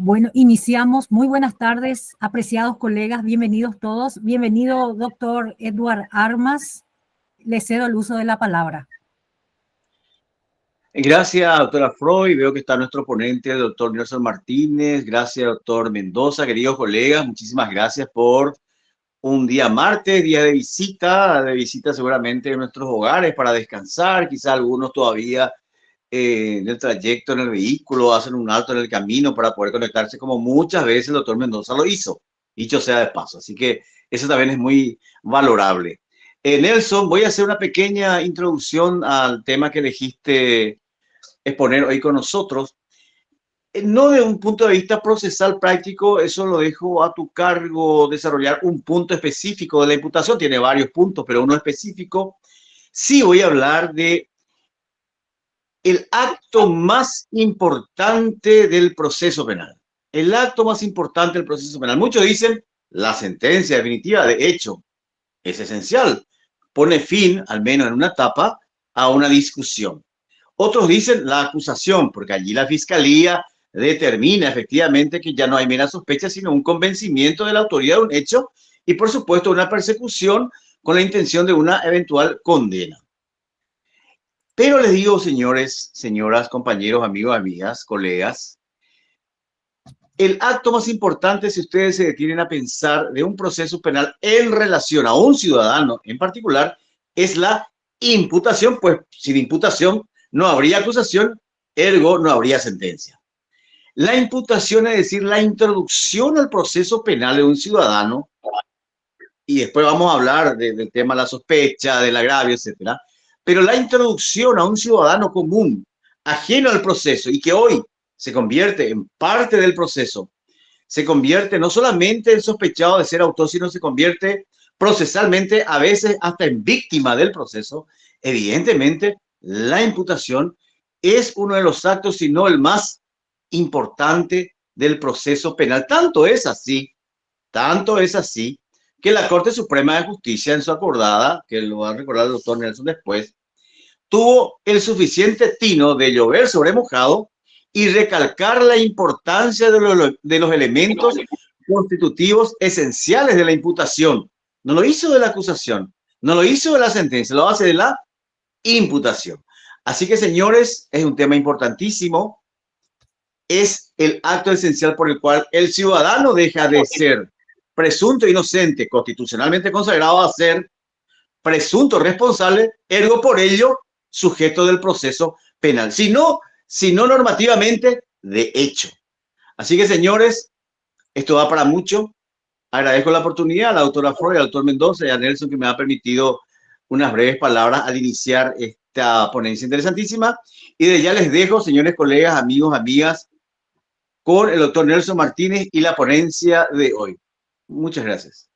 Bueno, iniciamos. Muy buenas tardes, apreciados colegas, bienvenidos todos. Bienvenido, doctor Edward Armas. Le cedo el uso de la palabra. Gracias, doctora Freud. Veo que está nuestro ponente, el doctor Nelson Martínez. Gracias, doctor Mendoza. Queridos colegas, muchísimas gracias por un día martes, día de visita seguramente en nuestros hogares para descansar. Quizá algunos todavía en el trayecto en el vehículo hacen un alto en el camino para poder conectarse, como muchas veces el doctor Mendoza lo hizo, dicho sea de paso. Así que eso también es muy valorable. Nelson, voy a hacer una pequeña introducción al tema que elegiste exponer hoy con nosotros. No de un punto de vista procesal práctico, eso lo dejo a tu cargo desarrollar un punto específico de la imputación. Tiene varios puntos, pero uno específico. Sí voy a hablar de el acto más importante del proceso penal. El acto más importante del proceso penal. Muchos dicen la sentencia definitiva. De hecho, es esencial. Pone fin, al menos en una etapa, a una discusión. Otros dicen la acusación, porque allí la fiscalía determina efectivamente que ya no hay mera sospecha, sino un convencimiento de la autoridad de un hecho y, por supuesto, una persecución con la intención de una eventual condena. Pero les digo, señores, señoras, compañeros, amigos, amigas, colegas, el acto más importante, si ustedes se detienen a pensar de un proceso penal en relación a un ciudadano en particular, es la imputación, pues sin imputación no habría acusación, ergo no habría sentencia. La imputación es decir, la introducción al proceso penal de un ciudadano, y después vamos a hablar del tema de la sospecha, del agravio, etcétera. Pero la introducción a un ciudadano común, ajeno al proceso y que hoy se convierte en parte del proceso, se convierte no solamente en sospechado de ser autor, sino se convierte procesalmente a veces hasta en víctima del proceso. Evidentemente, la imputación es uno de los actos, si no el más importante del proceso penal. Tanto es así, que la Corte Suprema de Justicia en su acordada, que lo va a recordar el doctor Nelson después, tuvo el suficiente tino de llover sobre mojado y recalcar la importancia de los elementos constitutivos esenciales de la imputación. No lo hizo de la acusación, no lo hizo de la sentencia, lo hace de la imputación. Así que, señores, es un tema importantísimo. Es el acto esencial por el cual el ciudadano deja de ser presunto inocente, constitucionalmente consagrado, a ser presunto responsable, ergo por ello sujeto del proceso penal, sino normativamente de hecho. Así que, señores, esto va para mucho. Agradezco la oportunidad a la doctora Freud, al doctor Mendoza y a Nelson, que me ha permitido unas breves palabras al iniciar esta ponencia interesantísima. Y de ya les dejo, señores colegas, amigos, amigas, con el doctor Nelson Martínez y la ponencia de hoy. Muchas gracias.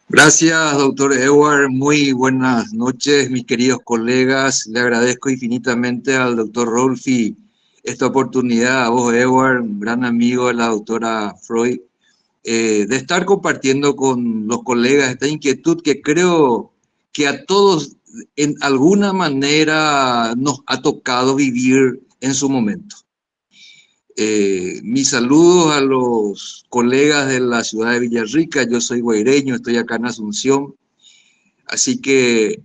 Gracias, doctor Edward. Muy buenas noches, mis queridos colegas. Le agradezco infinitamente al doctor Rolfi esta oportunidad, a vos, Edward, un gran amigo de la doctora Freud, de estar compartiendo con los colegas esta inquietud que creo que a todos en alguna manera nos ha tocado vivir en su momento. Mis saludos a los colegas de la ciudad de Villarrica. Yo soy guaireño, estoy acá en Asunción, así que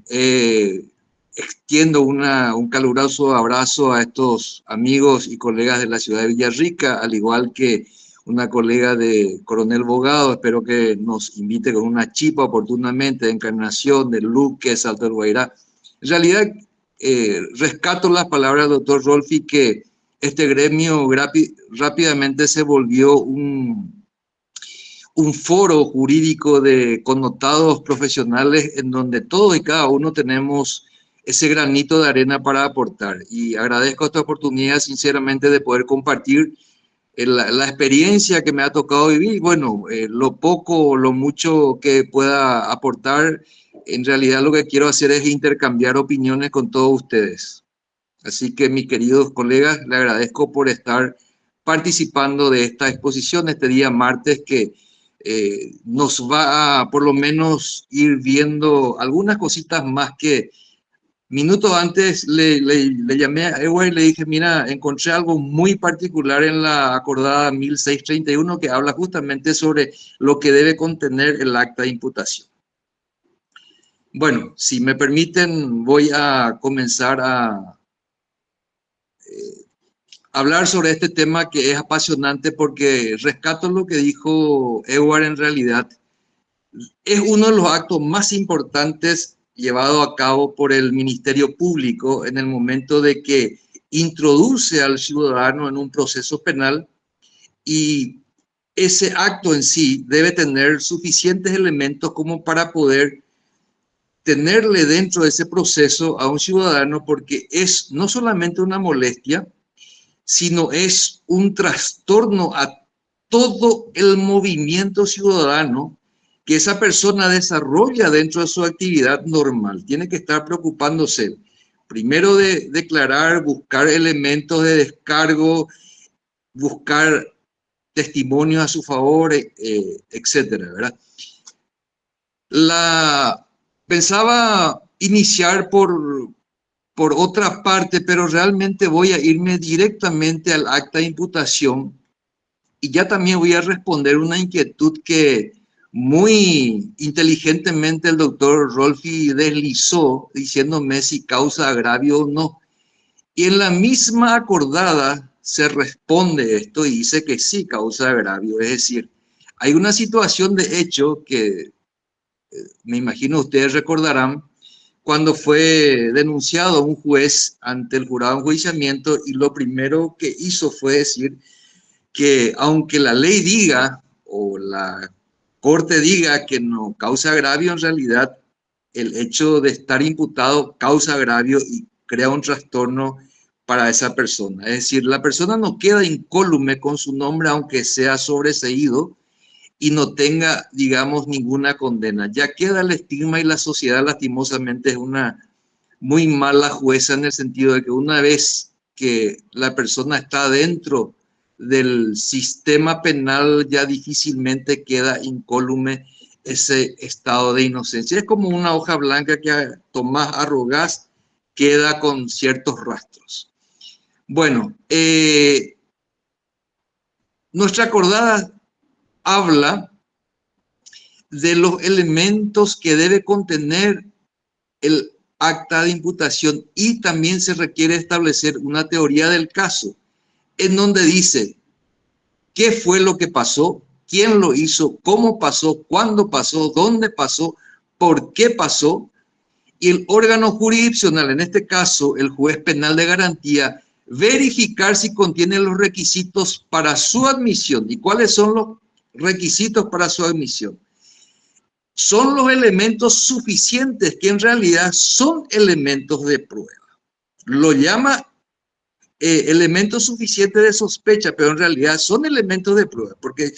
extiendo un caluroso abrazo a estos amigos y colegas de la ciudad de Villarrica, al igual que una colega de Coronel Bogado. Espero que nos invite con una chipa oportunamente de Encarnación, de Luque, Salto del Guairá. En realidad, rescato las palabras del doctor Rolfi, que este gremio rápidamente se volvió un foro jurídico de connotados profesionales en donde todos y cada uno tenemos ese granito de arena para aportar. Y agradezco esta oportunidad sinceramente de poder compartir la experiencia que me ha tocado vivir. Bueno, lo poco o lo mucho que pueda aportar, en realidad lo que quiero hacer es intercambiar opiniones con todos ustedes. Así que, mis queridos colegas, le agradezco por estar participando de esta exposición este día martes, que nos va a por lo menos ir viendo algunas cositas más que Minutos antes le llamé a Edward y le dije, mira, encontré algo muy particular en la acordada 1631 que habla justamente sobre lo que debe contener el acta de imputación. Bueno, si me permiten, voy a comenzar a hablar sobre este tema que es apasionante porque rescato lo que dijo Edward en realidad. Es uno de los actos más importantes llevado a cabo por el Ministerio Público en el momento de que introduce al ciudadano en un proceso penal, y ese acto en sí debe tener suficientes elementos como para poder tenerle dentro de ese proceso a un ciudadano, porque es no solamente una molestia, sino es un trastorno a todo el movimiento ciudadano que esa persona desarrolla dentro de su actividad normal. Tiene que estar preocupándose primero de declarar, buscar elementos de descargo, buscar testimonios a su favor, etcétera, ¿verdad? Pensaba iniciar por otra parte, pero realmente voy a irme directamente al acta de imputación y ya también voy a responder una inquietud que muy inteligentemente el doctor Rolfi deslizó, diciéndome si causa agravio o no. Y en la misma acordada se responde esto y dice que sí causa agravio. Es decir, hay una situación de hecho que me imagino ustedes recordarán, cuando fue denunciado un juez ante el jurado de enjuiciamiento, y lo primero que hizo fue decir que aunque la ley diga o la corte diga que no causa agravio, en realidad el hecho de estar imputado causa agravio y crea un trastorno para esa persona. Es decir, la persona no queda incólume con su nombre aunque sea sobreseído y no tenga, digamos, ninguna condena. Ya queda el estigma, y la sociedad lastimosamente es una muy mala jueza en el sentido de que una vez que la persona está dentro del sistema penal ya difícilmente queda incólume ese estado de inocencia. Es como una hoja blanca que Tomás Arrogás queda con ciertos rastros. Bueno, nuestra acordada habla de los elementos que debe contener el acta de imputación, y también se requiere establecer una teoría del caso en donde dice qué fue lo que pasó, quién lo hizo, cómo pasó, cuándo pasó, dónde pasó, por qué pasó, y el órgano jurisdiccional, en este caso el juez penal de garantía, verificar si contiene los requisitos para su admisión. ¿Y cuáles son los requisitos para su admisión? Son los elementos suficientes, que en realidad son elementos de prueba. Lo llama elementos suficientes de sospecha, pero en realidad son elementos de prueba, porque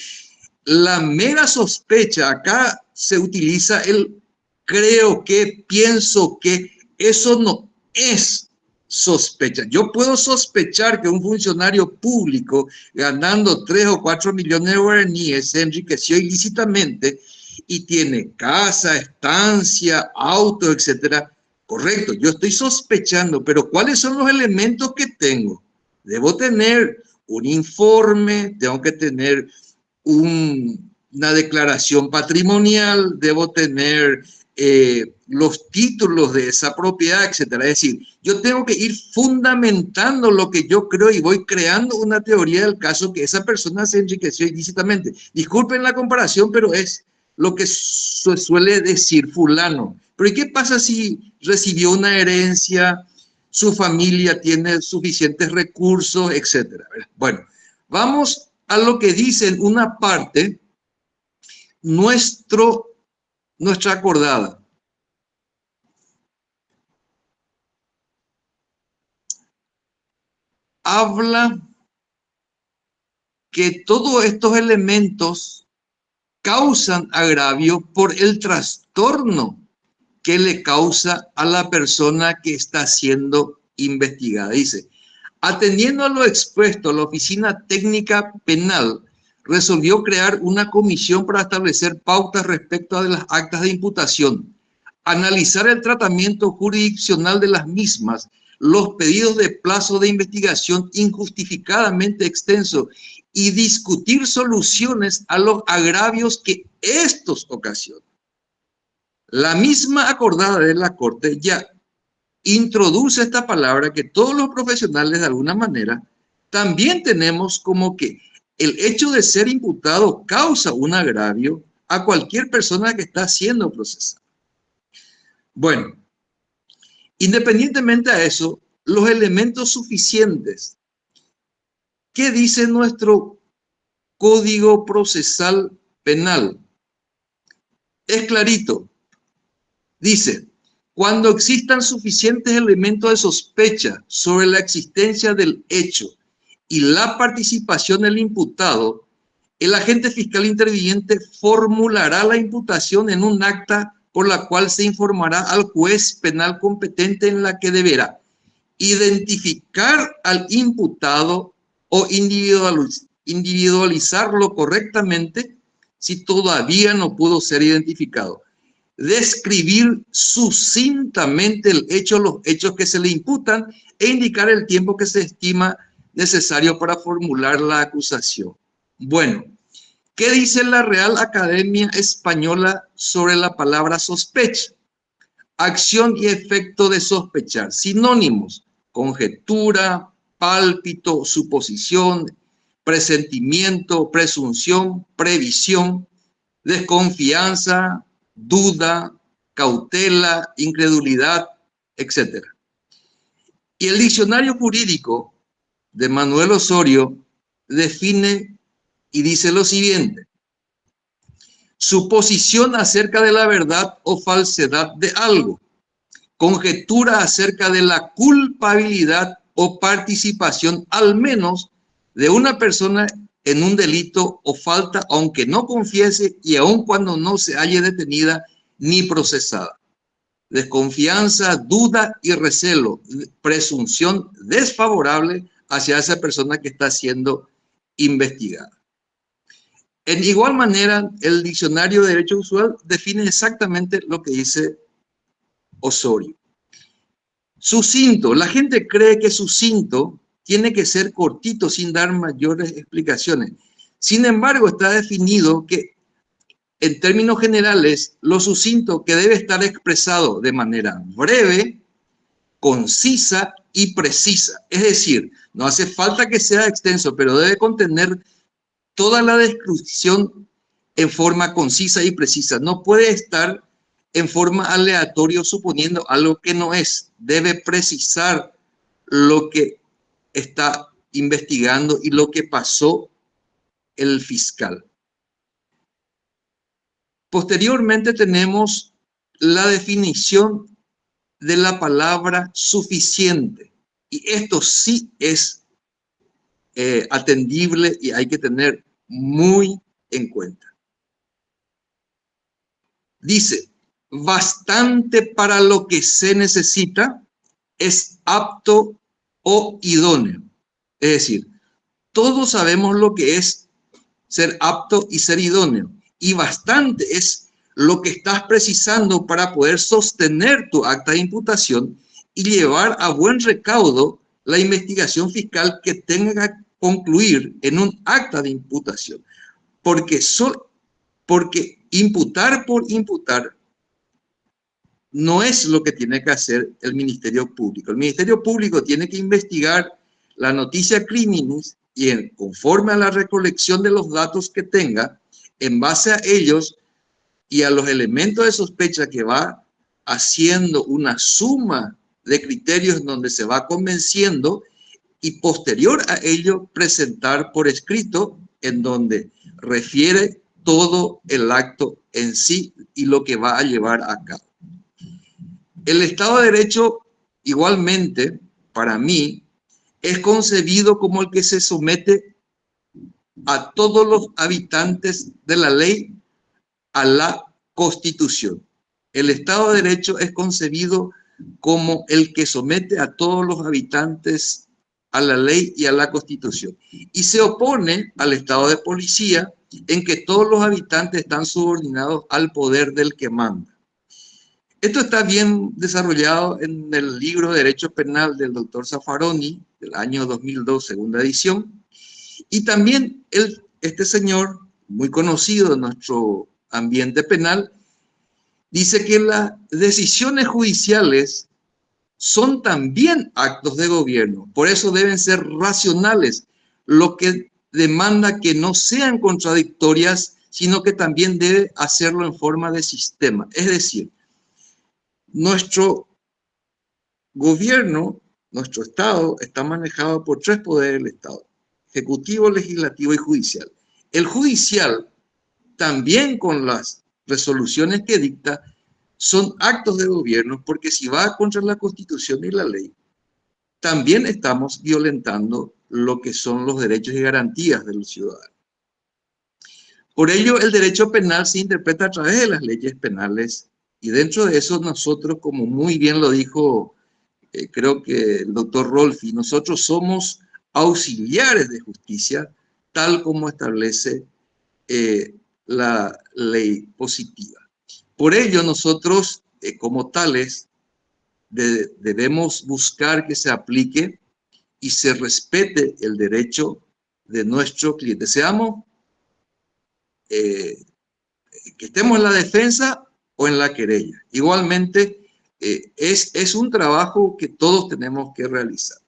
la mera sospecha, acá se utiliza el creo que, pienso que, eso no es sospecha. Yo puedo sospechar que un funcionario público ganando 3 o 4 millones de guaraníes se enriqueció ilícitamente y tiene casa, estancia, auto, etcétera. Correcto, yo estoy sospechando, pero ¿cuáles son los elementos que tengo? Debo tener un informe, tengo que tener una declaración patrimonial, debo tener los títulos de esa propiedad, etcétera. Es decir, yo tengo que ir fundamentando lo que yo creo y voy creando una teoría del caso que esa persona se enriqueció ilícitamente. Disculpen la comparación, pero es lo que se suele decir fulano. Pero ¿y qué pasa si recibió una herencia, su familia tiene suficientes recursos, etcétera? Bueno, vamos a lo que dice en una parte nuestra acordada. Habla que todos estos elementos causan agravio por el trastorno que le causa a la persona que está siendo investigada. Dice, atendiendo a lo expuesto, la Oficina Técnica Penal resolvió crear una comisión para establecer pautas respecto a las actas de imputación, analizar el tratamiento jurisdiccional de las mismas, los pedidos de plazo de investigación injustificadamente extensos y discutir soluciones a los agravios que estos ocasionan. La misma acordada de la Corte ya introduce esta palabra que todos los profesionales de alguna manera también tenemos como que el hecho de ser imputado causa un agravio a cualquier persona que está siendo procesada. Bueno, independientemente a eso, los elementos suficientes. ¿Qué dice nuestro Código Procesal Penal? Es clarito. Dice, cuando existan suficientes elementos de sospecha sobre la existencia del hecho y la participación del imputado, el agente fiscal interviniente formulará la imputación en un acta por la cual se informará al juez penal competente en la que deberá identificar al imputado o individualizarlo correctamente si todavía no pudo ser identificado. Describir sucintamente el hecho, los hechos que se le imputan e indicar el tiempo que se estima necesario para formular la acusación. Bueno, ¿qué dice la Real Academia Española sobre la palabra sospecha? Acción y efecto de sospechar. Sinónimos: conjetura, pálpito, suposición, presentimiento, presunción, previsión, desconfianza, duda, cautela, incredulidad, etc. Y el diccionario jurídico de Manuel Osorio define y dice lo siguiente: suposición acerca de la verdad o falsedad de algo, conjetura acerca de la culpabilidad o participación al menos de una persona en un delito o falta, aunque no confiese y aun cuando no se halle detenida ni procesada. Desconfianza, duda y recelo, presunción desfavorable hacia esa persona que está siendo investigada. En igual manera, el Diccionario de Derecho Usual define exactamente lo que dice Osorio. Sucinto. La gente cree que sucinto tiene que ser cortito sin dar mayores explicaciones. Sin embargo, está definido que en términos generales, lo sucinto que debe estar expresado de manera breve, concisa y precisa. Es decir, no hace falta que sea extenso, pero debe contener toda la descripción en forma concisa y precisa. No puede estar en forma aleatoria suponiendo algo que no es. Debe precisar lo que está investigando y lo que pasó el fiscal. Posteriormente tenemos la definición de la palabra suficiente. Y esto sí es atendible y hay que tener muy en cuenta. Dice, bastante para lo que se necesita, es apto o idóneo. Es decir, todos sabemos lo que es ser apto y ser idóneo. Y bastante es lo que estás precisando para poder sostener tu acta de imputación y llevar a buen recaudo la investigación fiscal que tenga que concluir en un acta de imputación. Porque imputar por imputar no es lo que tiene que hacer el Ministerio Público. El Ministerio Público tiene que investigar la noticia criminis y conforme a la recolección de los datos que tenga, en base a ellos y a los elementos de sospecha que va haciendo una suma de criterios donde se va convenciendo y posterior a ello presentar por escrito en donde refiere todo el acto en sí y lo que va a llevar a cabo. El Estado de Derecho, igualmente, para mí, es concebido como el que se somete a todos los habitantes de la ley a la Constitución. El Estado de Derecho es concebido como el que somete a todos los habitantes a la ley y a la Constitución. Y se opone al Estado de policía en que todos los habitantes están subordinados al poder del que manda. Esto está bien desarrollado en el libro de Derecho Penal del doctor Zaffaroni, del año 2002, segunda edición. Y también este señor, muy conocido en nuestro ambiente penal, dice que las decisiones judiciales son también actos de gobierno. Por eso deben ser racionales, lo que demanda que no sean contradictorias, sino que también debe hacerlo en forma de sistema. Es decir, nuestro gobierno, nuestro Estado, está manejado por tres poderes del Estado: ejecutivo, legislativo y judicial. El judicial, también con las resoluciones que dicta, son actos de gobierno, porque si va contra la Constitución y la ley, también estamos violentando lo que son los derechos y garantías de los ciudadanos. Por ello, el derecho penal se interpreta a través de las leyes penales, y dentro de eso nosotros, como muy bien lo dijo, creo que el doctor Rolfi, nosotros somos auxiliares de justicia, tal como establece la ley positiva. Por ello, nosotros, como tales, debemos buscar que se aplique y se respete el derecho de nuestro cliente. Seamos, que estemos en la defensa o en la querella. Igualmente, es un trabajo que todos tenemos que realizar.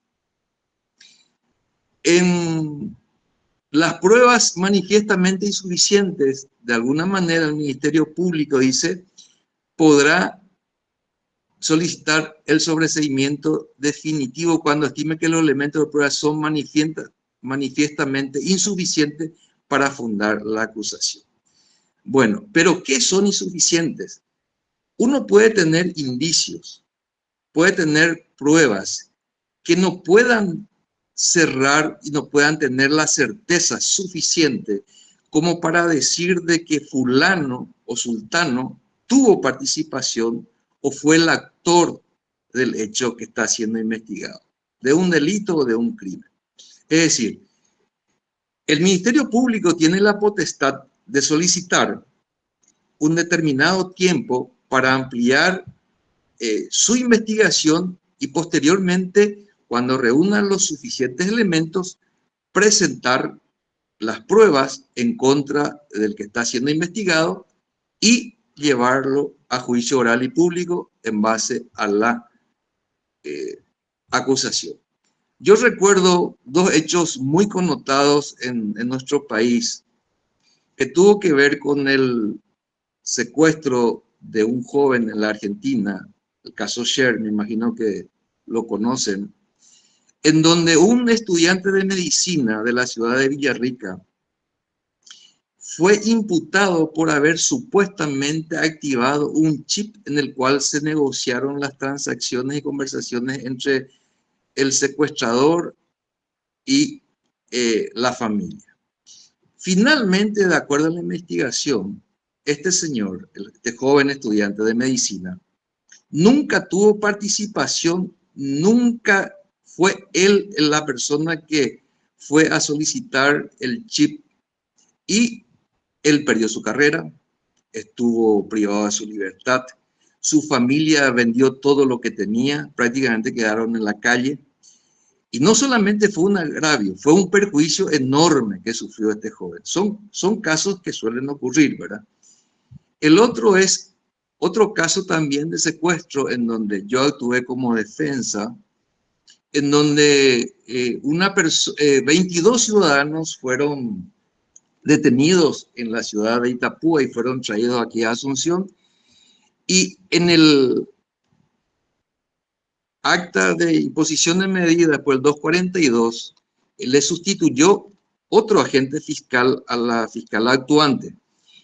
En las pruebas manifiestamente insuficientes, de alguna manera el Ministerio Público dice, podrá solicitar el sobreseimiento definitivo cuando estime que los elementos de prueba son manifiestamente insuficientes para fundar la acusación. Bueno, pero ¿qué son insuficientes? Uno puede tener indicios, puede tener pruebas que no puedan cerrar y no puedan tener la certeza suficiente como para decir de que fulano o sultano tuvo participación o fue el actor del hecho que está siendo investigado, de un delito o de un crimen. Es decir, el Ministerio Público tiene la potestad de solicitar un determinado tiempo para ampliar su investigación y posteriormente, cuando reúnan los suficientes elementos, presentar las pruebas en contra del que está siendo investigado y llevarlo a juicio oral y público en base a la acusación. Yo recuerdo dos hechos muy connotados en nuestro país que tuvo que ver con el secuestro de un joven en la Argentina, el caso Sher, me imagino que lo conocen, en donde un estudiante de medicina de la ciudad de Villarrica fue imputado por haber supuestamente activado un chip en el cual se negociaron las transacciones y conversaciones entre el secuestrador y la familia. Finalmente, de acuerdo a la investigación, este señor, este joven estudiante de medicina, nunca tuvo participación, nunca fue él la persona que fue a solicitar el chip, y él perdió su carrera, estuvo privado de su libertad, su familia vendió todo lo que tenía, prácticamente quedaron en la calle. Y no solamente fue un agravio, fue un perjuicio enorme que sufrió este joven. Son casos que suelen ocurrir, ¿verdad? El otro es otro caso también de secuestro en donde yo actué como defensa, en donde 22 ciudadanos fueron detenidos en la ciudad de Itapúa y fueron traídos aquí a Asunción. Y en el acta de imposición de medida por el 242, le sustituyó otro agente fiscal a la fiscal actuante.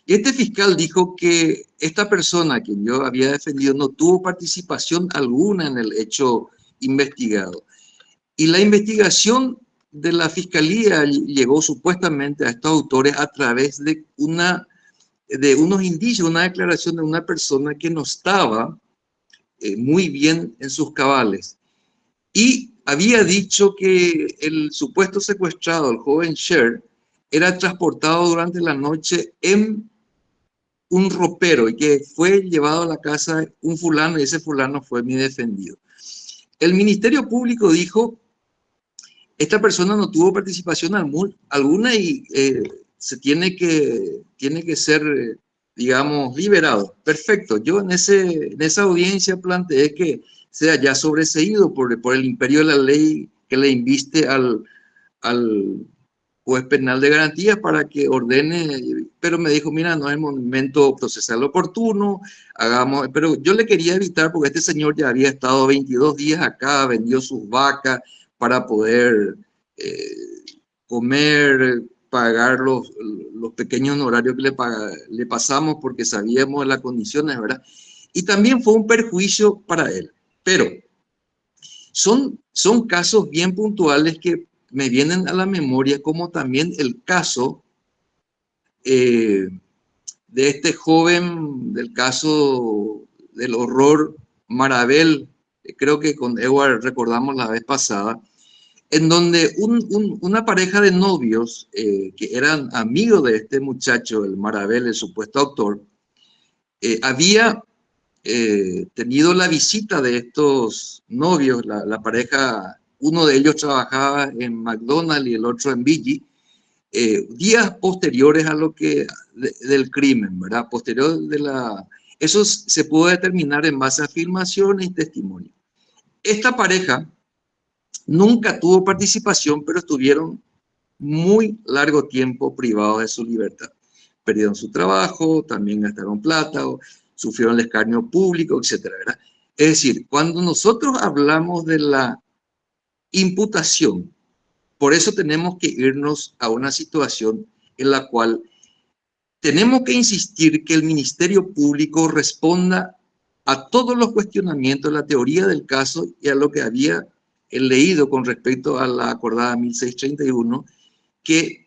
Y este fiscal dijo que esta persona a quien yo había defendido no tuvo participación alguna en el hecho investigado. Y la investigación de la fiscalía llegó supuestamente a estos autores a través de unos indicios, una declaración de una persona que no estaba muy bien en sus cabales. Y había dicho que el supuesto secuestrado, el joven Sher, era transportado durante la noche en un ropero y que fue llevado a la casa de un fulano y ese fulano fue mi defendido. El Ministerio Público dijo, esta persona no tuvo participación alguna y se tiene que ser, digamos, liberado. Perfecto, yo en esa audiencia planteé que sea ya sobreseído por el imperio de la ley que le inviste al juez penal de garantías para que ordene, pero me dijo, mira, no es el momento procesal oportuno, pero yo le quería evitar porque este señor ya había estado 22 días acá, vendió sus vacas para poder comer, pagar los pequeños honorarios que le pasamos porque sabíamos de las condiciones, ¿verdad? Y también fue un perjuicio para él, pero son casos bien puntuales que me vienen a la memoria, como también el caso de este joven, del caso del horror Marabel, creo que con Edward recordamos la vez pasada, en donde una pareja de novios que eran amigos de este muchacho, el Marabel, el supuesto autor, había tenido la visita de estos novios, la pareja. Uno de ellos trabajaba en McDonald's y el otro en Billy, días posteriores a del crimen, ¿verdad? Eso se pudo determinar en base a afirmaciones y testimonios. Esta pareja nunca tuvo participación, pero estuvieron muy largo tiempo privados de su libertad. Perdieron su trabajo, también gastaron plata, sufrieron el escarnio público, etcétera, ¿verdad? Es decir, cuando nosotros hablamos de la imputación, por eso tenemos que irnos a una situación en la cual tenemos que insistir que el Ministerio Público responda a todos los cuestionamientos, la teoría del caso y a lo que había leído con respecto a la acordada 1631, que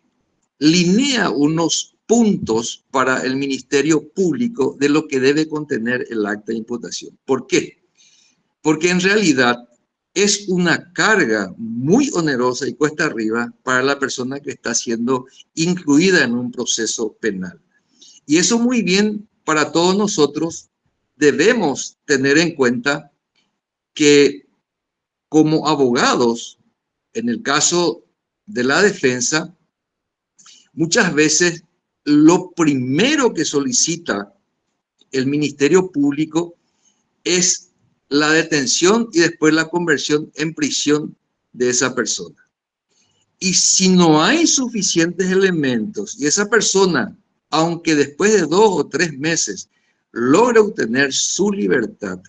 linea unos puntos para el Ministerio Público de lo que debe contener el acta de imputación. ¿Por qué? Porque en realidad es una carga muy onerosa y cuesta arriba para la persona que está siendo incluida en un proceso penal. Y eso muy bien para todos nosotros debemos tener en cuenta que como abogados, en el caso de la defensa, muchas veces lo primero que solicita el Ministerio Público es la detención y después la conversión en prisión de esa persona. Y si no hay suficientes elementos y esa persona, aunque después de 2 o 3 meses logra obtener su libertad,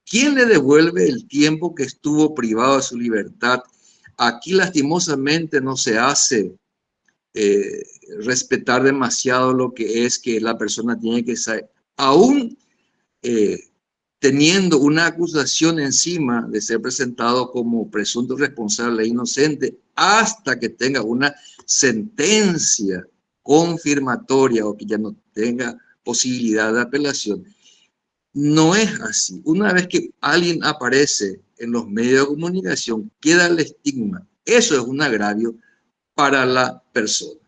¿quién le devuelve el tiempo que estuvo privado de su libertad? Aquí lastimosamente no se hace respetar demasiado lo que es que la persona tiene que saber, aún teniendo una acusación encima de ser presentado como presunto responsable e inocente, hasta que tenga una sentencia confirmatoria o que ya no tenga posibilidad de apelación. No es así. Una vez que alguien aparece en los medios de comunicación, queda el estigma. Eso es un agravio para la persona.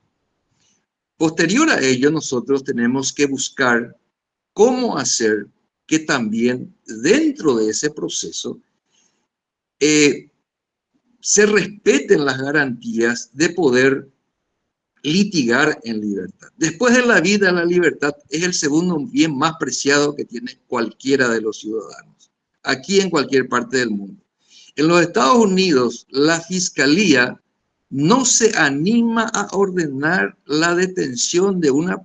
Posterior a ello, nosotros tenemos que buscar cómo hacer que también dentro de ese proceso se respeten las garantías de poder litigar en libertad. Después de la vida, la libertad es el segundo bien más preciado que tiene cualquiera de los ciudadanos, aquí en cualquier parte del mundo. En los Estados Unidos, la Fiscalía no se anima a ordenar la detención de una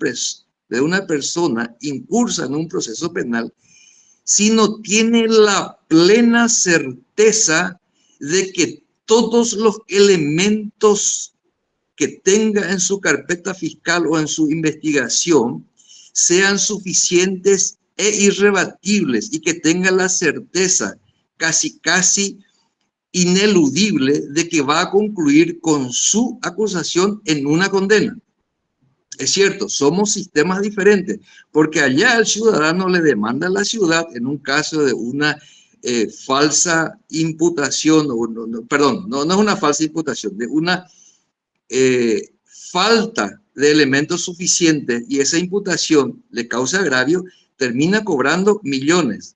persona incursa en un proceso penal si no tiene la plena certeza de que todos los elementos que tenga en su carpeta fiscal o en su investigación sean suficientes e irrebatibles y que tenga la certeza casi ineludible de que va a concluir con su acusación en una condena. Es cierto, somos sistemas diferentes, porque allá el ciudadano le demanda a la ciudad en un caso de una falsa imputación, no es una falsa imputación, de una falta de elementos suficientes y esa imputación le causa agravio, termina cobrando millones.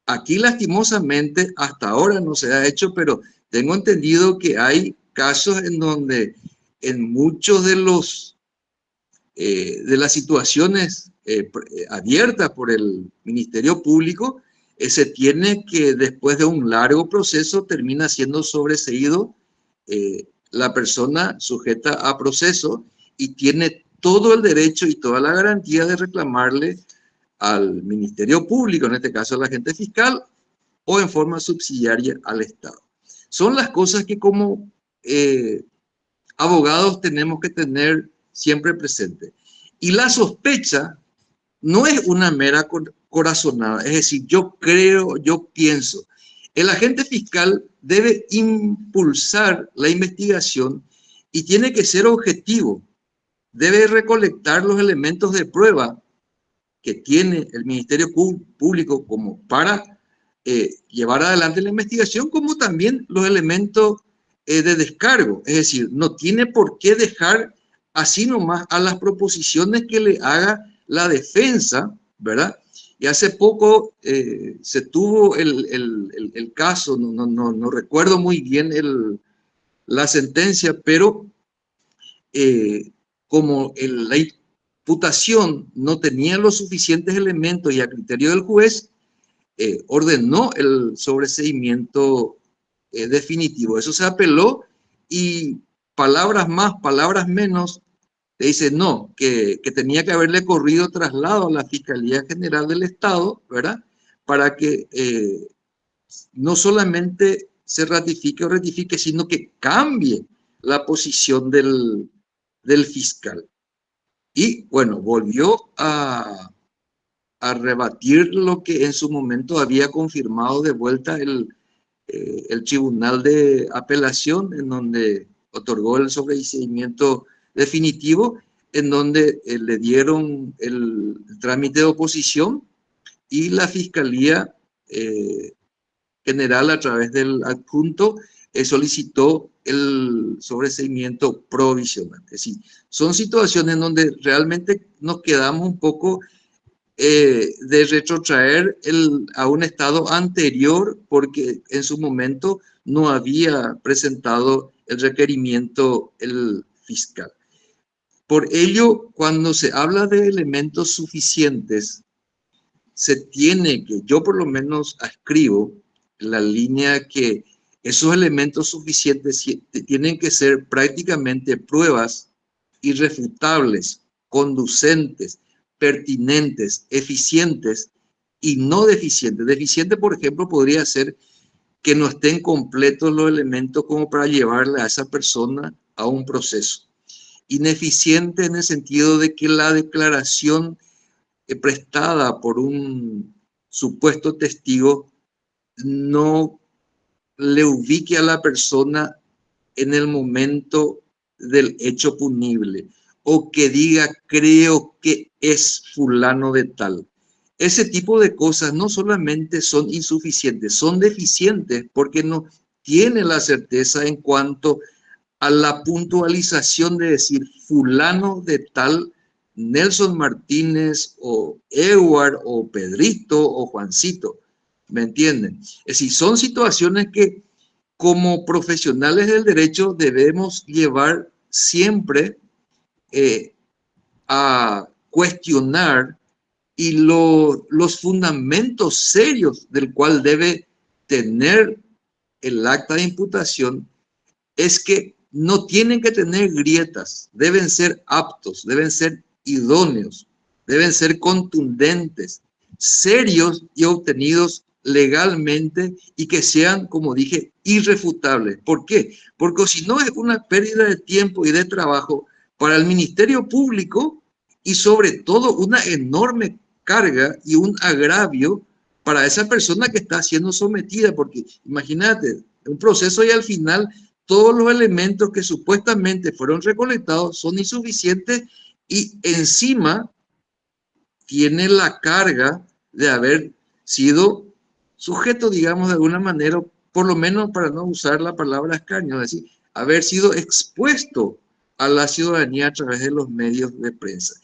Aquí lastimosamente hasta ahora no se ha hecho, pero tengo entendido que hay casos en donde en muchos de las situaciones abiertas por el Ministerio Público, se tiene que después de un largo proceso termina siendo sobreseído la persona sujeta a proceso y tiene todo el derecho y toda la garantía de reclamarle al Ministerio Público, en este caso al agente fiscal, o en forma subsidiaria al Estado. Son las cosas que como abogados tenemos que tener siempre presente. Y la sospecha no es una mera corazonada, es decir, yo creo, yo pienso. El agente fiscal debe impulsar la investigación y tiene que ser objetivo. Debe recolectar los elementos de prueba que tiene el Ministerio Público como para llevar adelante la investigación, como también los elementos de descargo. Es decir, no tiene por qué dejar así nomás a las proposiciones que le haga la defensa, ¿verdad? Y hace poco se tuvo el caso, no recuerdo muy bien la sentencia, pero como la imputación no tenía los suficientes elementos y a criterio del juez, ordenó el sobreseimiento definitivo. Eso se apeló y palabras más, palabras menos, te dice no, que tenía que haberle corrido traslado a la Fiscalía General del Estado, ¿verdad? Para que no solamente se ratifique o rectifique, sino que cambie la posición del fiscal. Y bueno, volvió a rebatir lo que en su momento había confirmado de vuelta el Tribunal de Apelación, en donde otorgó el sobreseimiento definitivo, en donde le dieron el trámite de oposición y la Fiscalía General, a través del adjunto, solicitó el sobreseimiento provisional. Es decir, son situaciones en donde realmente nos quedamos un poco de retrotraer a un estado anterior porque en su momento no había presentado el requerimiento el fiscal. Por ello, cuando se habla de elementos suficientes, se tiene que, yo por lo menos escribo la línea que esos elementos suficientes tienen que ser prácticamente pruebas irrefutables, conducentes, pertinentes, eficientes y no deficientes. Deficiente, por ejemplo, podría ser que no estén completos los elementos como para llevarle a esa persona a un proceso. Ineficiente en el sentido de que la declaración prestada por un supuesto testigo no le ubique a la persona en el momento del hecho punible, o que diga, creo que es fulano de tal. Ese tipo de cosas no solamente son insuficientes, son deficientes porque no tiene la certeza en cuanto a la puntualización de decir fulano de tal, Nelson Martínez o Edward o Pedrito o Juancito. ¿Me entienden? Es decir, son situaciones que como profesionales del derecho debemos llevar siempre a cuestionar y los fundamentos serios del cual debe tener el acta de imputación es que no tienen que tener grietas, deben ser aptos, deben ser idóneos, deben ser contundentes, serios y obtenidos legalmente y que sean, como dije, irrefutables. ¿Por qué? Porque si no es una pérdida de tiempo y de trabajo para el Ministerio Público y sobre todo una enorme carga y un agravio para esa persona que está siendo sometida, porque imagínate, un proceso y al final todos los elementos que supuestamente fueron recolectados son insuficientes y encima tiene la carga de haber sido sujeto, digamos, de alguna manera, por lo menos para no usar la palabra escarnio, es decir, haber sido expuesto a la ciudadanía a través de los medios de prensa.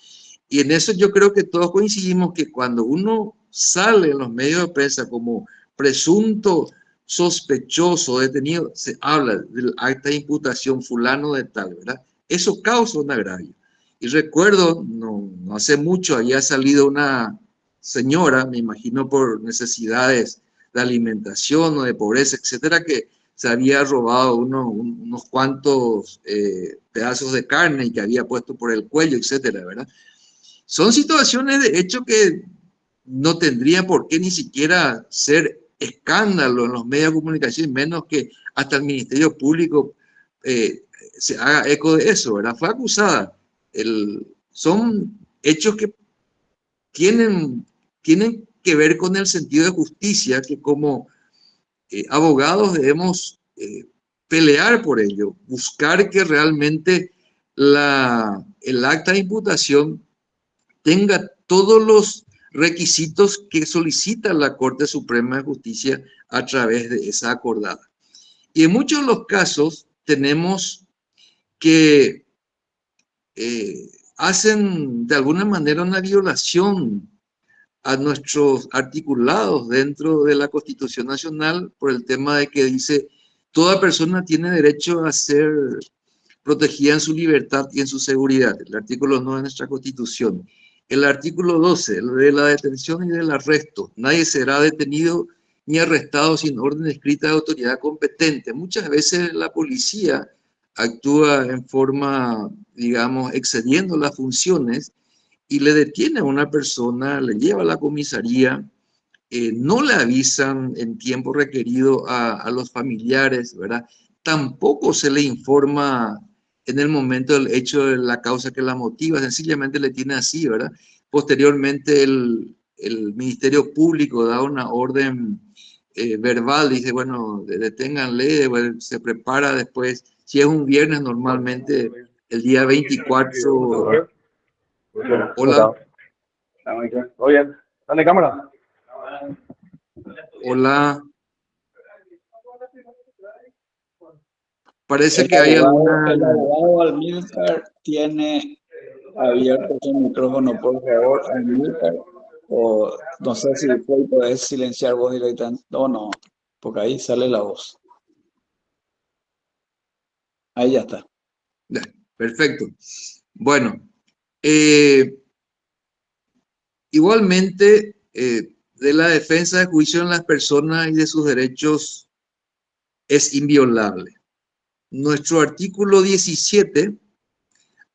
Y en eso yo creo que todos coincidimos que cuando uno sale en los medios de prensa como presunto sospechoso, detenido, se habla del acta de imputación fulano de tal, ¿verdad? Eso causa un agravio. Y recuerdo, no hace mucho, había salido una señora, me imagino por necesidades de alimentación o de pobreza, etcétera, que se había robado unos cuantos pedazos de carne y que había puesto por el cuello, etcétera, ¿verdad? Son situaciones de hecho que no tendría por qué ni siquiera ser escándalo en los medios de comunicación, menos que hasta el Ministerio Público se haga eco de eso, ¿verdad? Fue acusada. Son hechos que tienen que ver con el sentido de justicia, que como abogados debemos pelear por ello, buscar que realmente el acta de imputación tenga todos los requisitos que solicita la Corte Suprema de Justicia a través de esa acordada. Y en muchos de los casos tenemos que hacen de alguna manera una violación a nuestros articulados dentro de la Constitución Nacional por el tema de que dice toda persona tiene derecho a ser protegida en su libertad y en su seguridad, el artículo 9 de nuestra Constitución. El artículo 12, el de la detención y del arresto. Nadie será detenido ni arrestado sin orden escrita de autoridad competente. Muchas veces la policía actúa en forma, digamos, excediendo las funciones y le detiene a una persona, le lleva a la comisaría, no le avisan en tiempo requerido a los familiares, ¿verdad? Tampoco se le informa en el momento del hecho de la causa que la motiva, sencillamente le tiene así, ¿verdad? Posteriormente el Ministerio Público da una orden verbal, dice, bueno, deténganle, bueno, se prepara después, si es un viernes normalmente el día 24. Hola. Oye, ¿dónde cámara? Hola. Parece que hay alguna... El abogado Amílcar tiene abierto su micrófono, por favor, Amílcar. O no sé si puedes silenciar vos directamente. No, porque ahí sale la voz. Ahí ya está. Perfecto. Bueno, igualmente, de la defensa de juicio en las personas y de sus derechos es inviolable. Nuestro artículo 17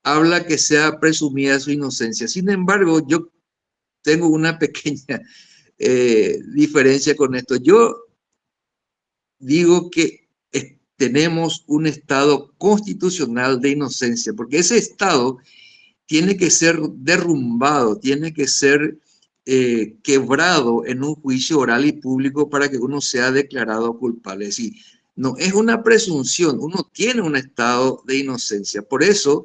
habla que sea presumida su inocencia. Sin embargo, yo tengo una pequeña diferencia con esto. Yo digo que tenemos un estado constitucional de inocencia, porque ese estado tiene que ser derrumbado, tiene que ser quebrado en un juicio oral y público para que uno sea declarado culpable. Es decir, no es una presunción, uno tiene un estado de inocencia. Por eso,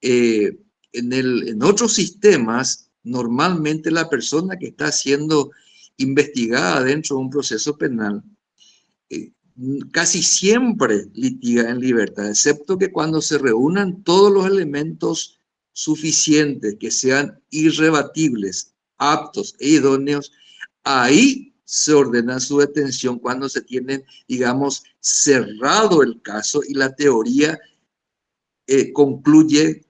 en otros sistemas, normalmente la persona que está siendo investigada dentro de un proceso penal casi siempre litiga en libertad, excepto que cuando se reúnan todos los elementos suficientes, que sean irrebatibles, aptos e idóneos, ahí se ordena su detención cuando se tienen, digamos, cerrado el caso y la teoría concluye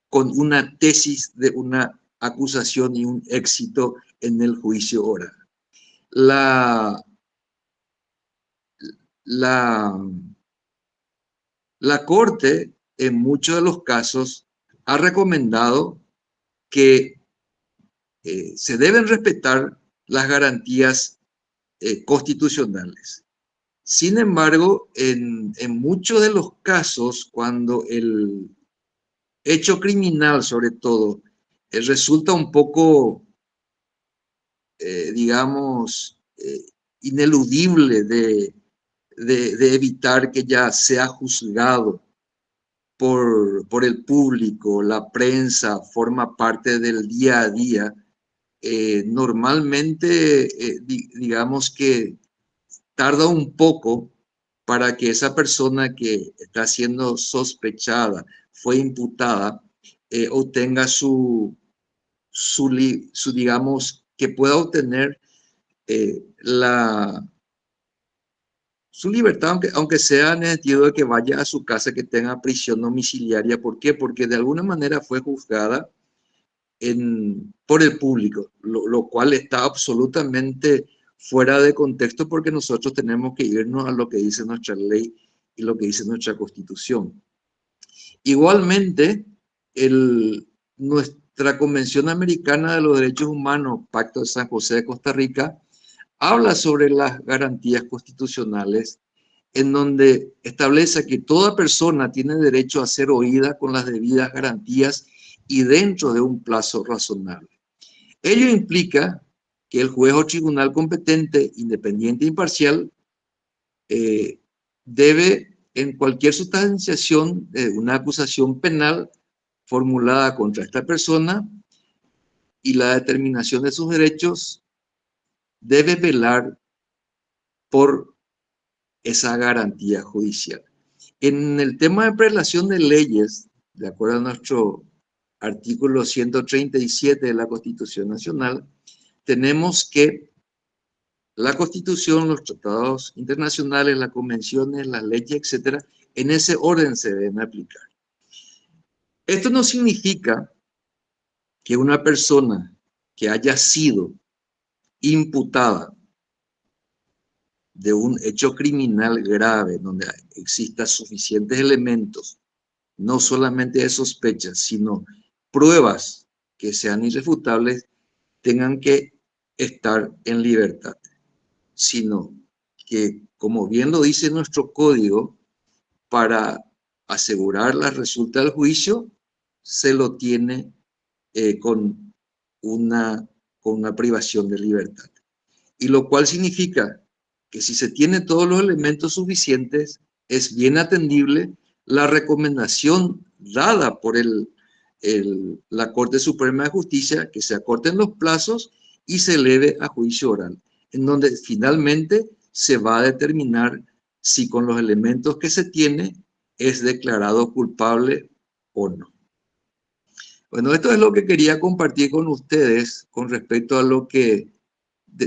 con una tesis de una acusación y un éxito en el juicio oral. La Corte, en muchos de los casos, ha recomendado que se deben respetar las garantías constitucionales. Sin embargo, en muchos de los casos, cuando el hecho criminal, sobre todo, resulta un poco, digamos, ineludible de evitar que ya sea juzgado por el público, la prensa, forma parte del día a día, normalmente, digamos que tarda un poco para que esa persona que está siendo sospechada, fue imputada, obtenga digamos, que pueda obtener su libertad, aunque sea en el sentido de que vaya a su casa, que tenga prisión domiciliaria. ¿Por qué? Porque de alguna manera fue juzgada por el público, lo cual está absolutamente fuera de contexto, porque nosotros tenemos que irnos a lo que dice nuestra ley y lo que dice nuestra Constitución. Igualmente, nuestra Convención Americana de los Derechos Humanos, Pacto de San José de Costa Rica, habla sobre las garantías constitucionales, en donde establece que toda persona tiene derecho a ser oída con las debidas garantías y dentro de un plazo razonable. Ello implica que el juez o tribunal competente, independiente e imparcial, debe, en cualquier sustanciación de una acusación penal formulada contra esta persona y la determinación de sus derechos, debe velar por esa garantía judicial. En el tema de prelación de leyes, de acuerdo a nuestro artículo 137 de la Constitución Nacional, tenemos que la Constitución, los tratados internacionales, las convenciones, las leyes, etcétera, en ese orden se deben aplicar. Esto no significa que una persona que haya sido imputada de un hecho criminal grave, donde existan suficientes elementos, no solamente de sospecha, sino pruebas que sean irrefutables, tengan que estar en libertad, sino que, como bien lo dice nuestro código, para asegurar la resulta del juicio, se lo tiene con una privación de libertad. Y lo cual significa que si se tiene todos los elementos suficientes, es bien atendible la recomendación dada por la Corte Suprema de Justicia, que se acorten los plazos y se eleve a juicio oral, en donde finalmente se va a determinar si con los elementos que se tiene es declarado culpable o no. Bueno, esto es lo que quería compartir con ustedes con respecto a lo que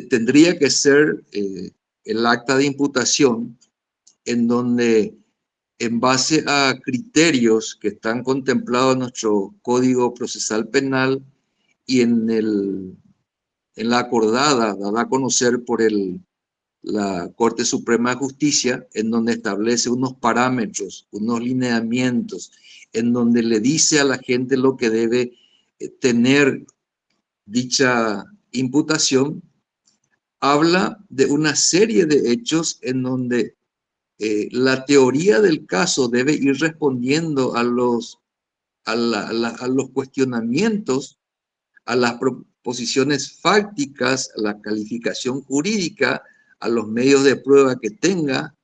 tendría que ser el acta de imputación, en donde, en base a criterios que están contemplados en nuestro Código Procesal Penal y en la acordada dada a conocer por la Corte Suprema de Justicia, en donde establece unos parámetros, unos lineamientos, en donde le dice a la gente lo que debe tener dicha imputación, habla de una serie de hechos en donde la teoría del caso debe ir respondiendo a los cuestionamientos, a las proposiciones fácticas, a la calificación jurídica, a los medios de prueba que tenga,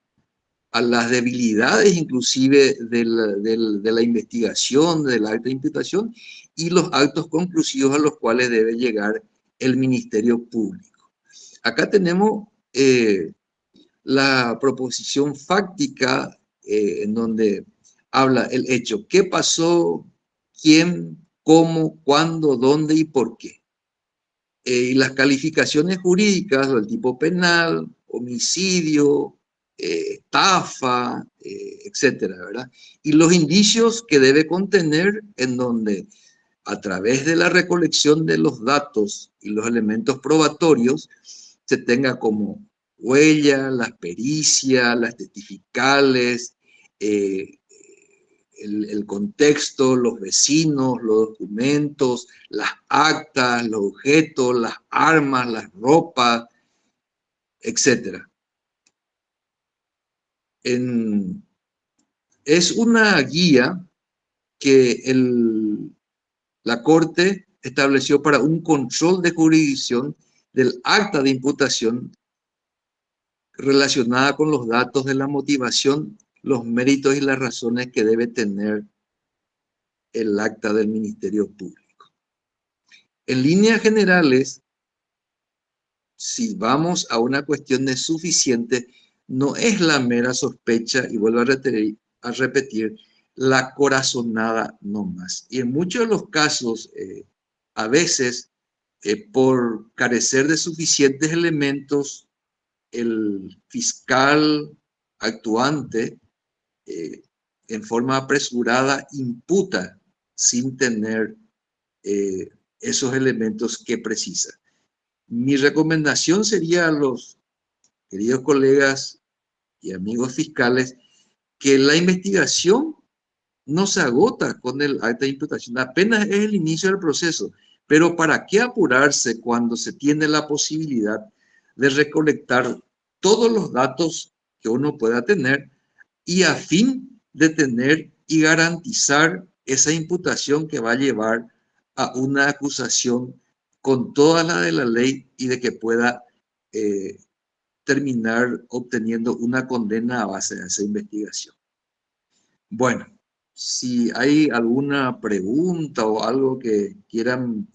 a las debilidades inclusive de la investigación, del acta de imputación y los actos conclusivos a los cuales debe llegar el Ministerio Público. Acá tenemos la proposición fáctica en donde habla el hecho, qué pasó, quién, cómo, cuándo, dónde y por qué. Y las calificaciones jurídicas del tipo penal, homicidio, estafa, etcétera, ¿verdad? Y los indicios que debe contener, en donde a través de la recolección de los datos y los elementos probatorios se tenga como huella, las pericias, las testificales, el contexto, los vecinos, los documentos, las actas, los objetos, las armas, las ropas, etc. Es una guía que la Corte estableció para un control de jurisdicción del acta de imputación relacionada con los datos de la motivación, los méritos y las razones que debe tener el acta del Ministerio Público. En líneas generales, si vamos a una cuestión de suficiente, no es la mera sospecha, y vuelvo a repetir, la corazonada no más. Y en muchos de los casos, a veces, por carecer de suficientes elementos, el fiscal actuante, en forma apresurada, imputa sin tener esos elementos que precisa. Mi recomendación sería a los queridos colegas y amigos fiscales que la investigación no se agota con el acta de imputación, apenas es el inicio del proceso. Pero ¿para qué apurarse cuando se tiene la posibilidad de recolectar todos los datos que uno pueda tener y a fin de tener y garantizar esa imputación que va a llevar a una acusación con toda la de la ley y de que pueda terminar obteniendo una condena a base de esa investigación? Bueno, si hay alguna pregunta o algo que quieran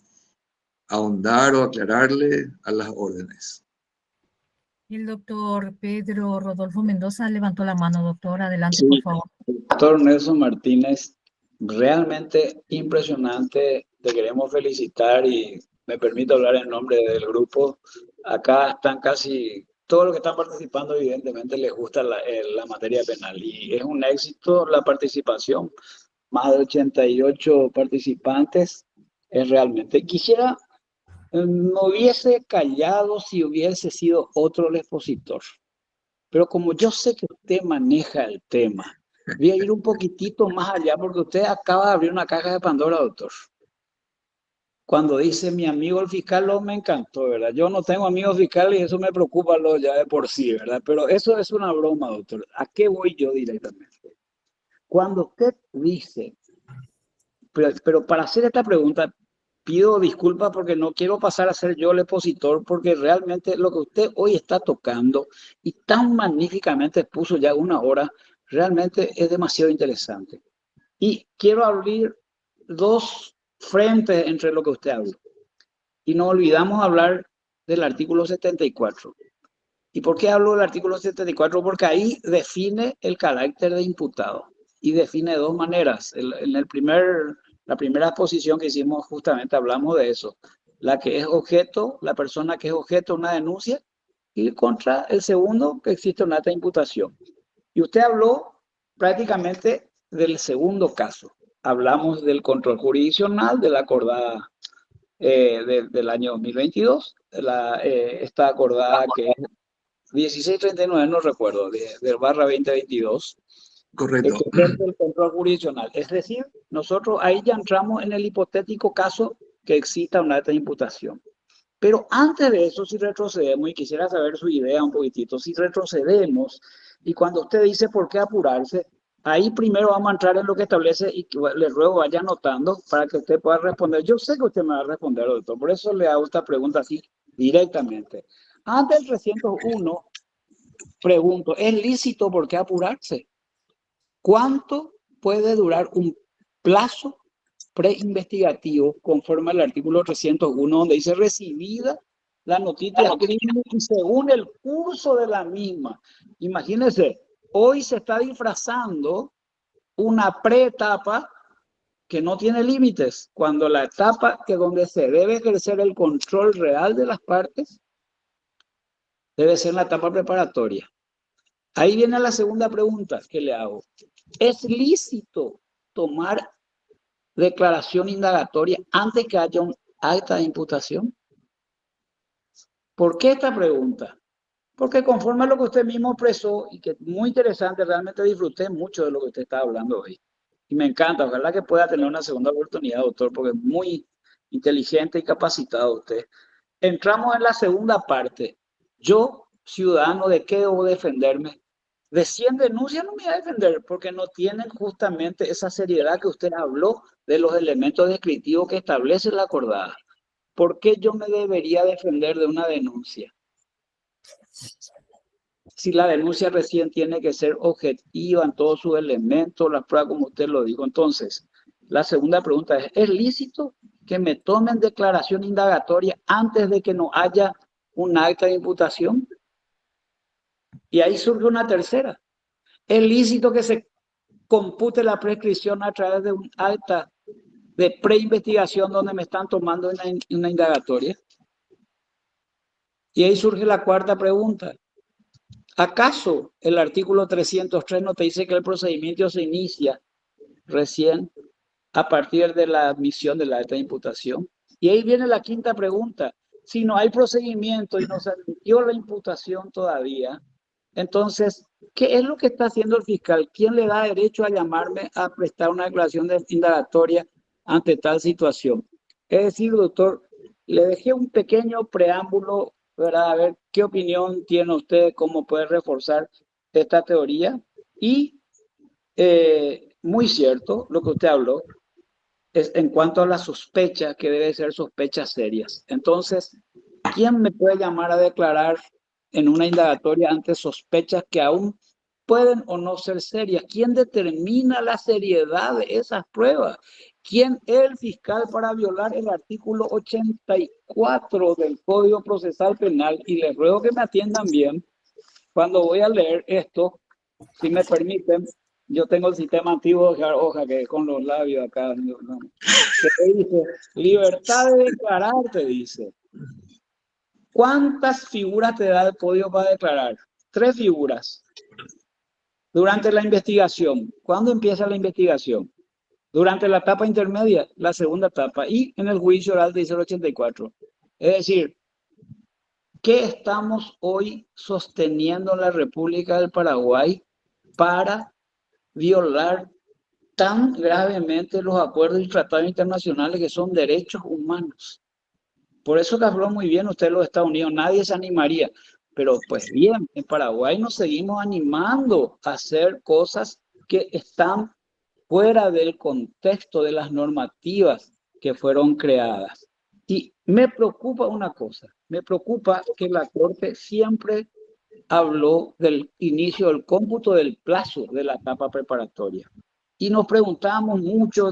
ahondar o aclararle, a las órdenes. El doctor Pedro Rodolfo Mendoza levantó la mano, doctor. Adelante, Sí, por favor. doctor Nelson Martínez, realmente impresionante. Te queremos felicitar y me permito hablar en nombre del grupo. Acá están casi todos los que están participando, evidentemente les gusta la materia penal y es un éxito la participación. Más de 88 participantes es realmente. Quisiera, no hubiese callado si hubiese sido otro el expositor, pero como yo sé que usted maneja el tema, voy a ir un poquitito más allá porque usted acaba de abrir una caja de Pandora, doctor. Cuando dice mi amigo el fiscal, lo me encantó, ¿verdad? Yo no tengo amigos fiscales y eso me preocupa lo ya de por sí, ¿verdad? Pero eso es una broma, doctor. ¿A qué voy yo directamente? Cuando usted dice, pero para hacer esta pregunta, pido disculpas porque no quiero pasar a ser yo el expositor, porque realmente lo que usted hoy está tocando y tan magníficamente expuso ya una hora, realmente es demasiado interesante. Y quiero abrir dos frentes entre lo que usted habló. Y no olvidamos hablar del artículo 74. ¿Y por qué hablo del artículo 74? Porque ahí define el carácter de imputado y define de dos maneras. En la primera exposición que hicimos justamente hablamos de eso. La que es objeto, la persona que es objeto de una denuncia, y contra el segundo, que existe una alta imputación. Y usted habló prácticamente del segundo caso. Hablamos del control jurisdiccional, de la acordada del año 2022, esta acordada que es 1639, no recuerdo, del barra 2022. Correcto. Que es el control jurisdiccional. Es decir, nosotros ahí ya entramos en el hipotético caso que exista una alta imputación. Pero antes de eso, si retrocedemos, y quisiera saber su idea un poquitito, si retrocedemos, y cuando usted dice por qué apurarse, ahí primero vamos a entrar en lo que establece, y que le ruego vaya anotando para que usted pueda responder. Yo sé que usted me va a responder, doctor, por eso le hago esta pregunta así directamente. Antes del 301, pregunto, ¿es lícito por qué apurarse? ¿Cuánto puede durar un plazo preinvestigativo conforme al artículo 301, donde dice recibida la noticia de crimen y según el curso de la misma? Imagínense, hoy se está disfrazando una preetapa que no tiene límites, cuando la etapa que donde se debe ejercer el control real de las partes debe ser la etapa preparatoria. Ahí viene la segunda pregunta que le hago. ¿Es lícito tomar declaración indagatoria antes que haya un acta de imputación? ¿Por qué esta pregunta? Porque conforme a lo que usted mismo expresó, y que es muy interesante, realmente disfruté mucho de lo que usted está hablando hoy. Y me encanta, ojalá que pueda tener una segunda oportunidad, doctor, porque es muy inteligente y capacitado usted. Entramos en la segunda parte. Yo, ciudadano, ¿de qué debo defenderme? De 100 denuncias no me voy a defender porque no tienen justamente esa seriedad que usted habló de los elementos descriptivos que establece la acordada. ¿Por qué yo me debería defender de una denuncia? Si la denuncia recién tiene que ser objetiva en todos sus elementos, las pruebas como usted lo dijo. Entonces, la segunda pregunta ¿es lícito que me tomen declaración indagatoria antes de que no haya un acta de imputación? Y ahí surge una tercera. Es lícito que se compute la prescripción a través de un acta de preinvestigación donde me están tomando una indagatoria. Y ahí surge la cuarta pregunta. ¿Acaso el artículo 303 no te dice que el procedimiento se inicia recién a partir de la admisión de la acta de imputación? Y ahí viene la quinta pregunta. Si no hay procedimiento y no se admitió la imputación todavía, entonces, ¿qué es lo que está haciendo el fiscal? ¿Quién le da derecho a llamarme a prestar una declaración de indagatoria ante tal situación? Es decir, doctor, le dejé un pequeño preámbulo, ¿verdad? A ver qué opinión tiene usted, cómo puede reforzar esta teoría. Y muy cierto lo que usted habló, es en cuanto a la sospecha, que debe ser sospechas serias. Entonces, ¿quién me puede llamar a declarar en una indagatoria ante sospechas que aún pueden o no ser serias? ¿Quién determina la seriedad de esas pruebas? ¿Quién es el fiscal para violar el artículo 84 del Código Procesal Penal? Y les ruego que me atiendan bien cuando voy a leer esto, si me permiten. Yo tengo el sistema antiguo de hoja que con los labios acá. Que te dice, libertad de declarar, te dice. ¿Cuántas figuras te da el código para declarar? 3 figuras. Durante la investigación. ¿Cuándo empieza la investigación? Durante la etapa intermedia, la segunda etapa. Y en el juicio oral dice el 84. Es decir, ¿qué estamos hoy sosteniendo en la República del Paraguay para violar tan gravemente los acuerdos y tratados internacionales que son derechos humanos? Por eso que habló muy bien usted de los Estados Unidos, nadie se animaría. Pero pues bien, en Paraguay nos seguimos animando a hacer cosas que están fuera del contexto de las normativas que fueron creadas. Y me preocupa una cosa, me preocupa que la Corte siempre habló del inicio del cómputo del plazo de la etapa preparatoria. Y nos preguntamos mucho,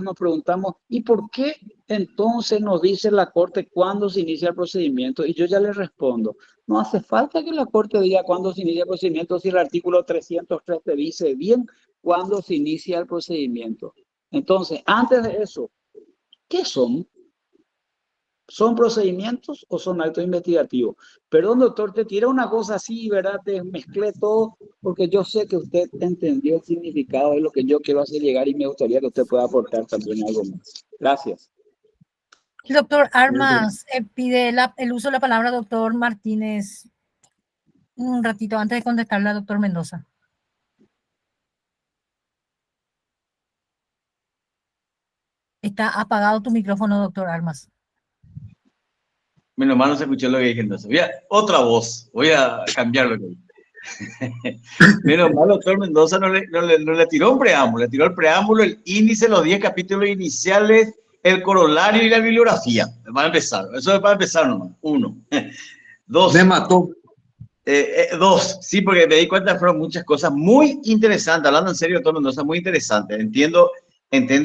¿y por qué entonces nos dice la Corte cuándo se inicia el procedimiento? Y yo ya le respondo, no hace falta que la Corte diga cuándo se inicia el procedimiento si el artículo 303 te dice bien cuándo se inicia el procedimiento. Entonces, antes de eso, ¿qué son? ¿Son procedimientos o son actos investigativos? Perdón, doctor, te tiré una cosa así, ¿verdad? Te mezclé todo, porque yo sé que usted entendió el significado de lo que yo quiero hacer llegar y me gustaría que usted pueda aportar también algo más. Gracias. El doctor Armas pide el uso de la palabra doctor Martínez un ratito antes de contestarle al doctor Mendoza. Está apagado tu micrófono, doctor Armas. Menos mal no se escuchó lo que dije entonces. Otra voz. Voy a cambiar lo que dije. Menos mal, doctor Mendoza no le tiró un preámbulo. Le tiró el preámbulo, el índice, los 10 capítulos iniciales, el corolario y la bibliografía. Para empezar. Eso es para empezar nomás. 1. 2. Me mató. 2. Sí, porque me di cuenta que fueron muchas cosas muy interesantes. Hablando en serio, doctor Mendoza, muy interesante. Entiendo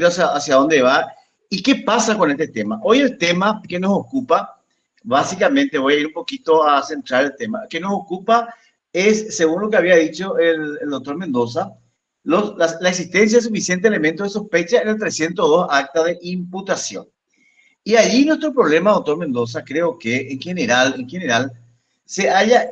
hacia dónde va. ¿Y qué pasa con este tema? Hoy el tema que nos ocupa, básicamente voy a ir un poquito a centrar el tema, que nos ocupa es, según lo que había dicho el doctor Mendoza, la existencia de suficientes elementos de sospecha en el 302 acta de imputación. Y allí nuestro problema, doctor Mendoza, creo que en general se halla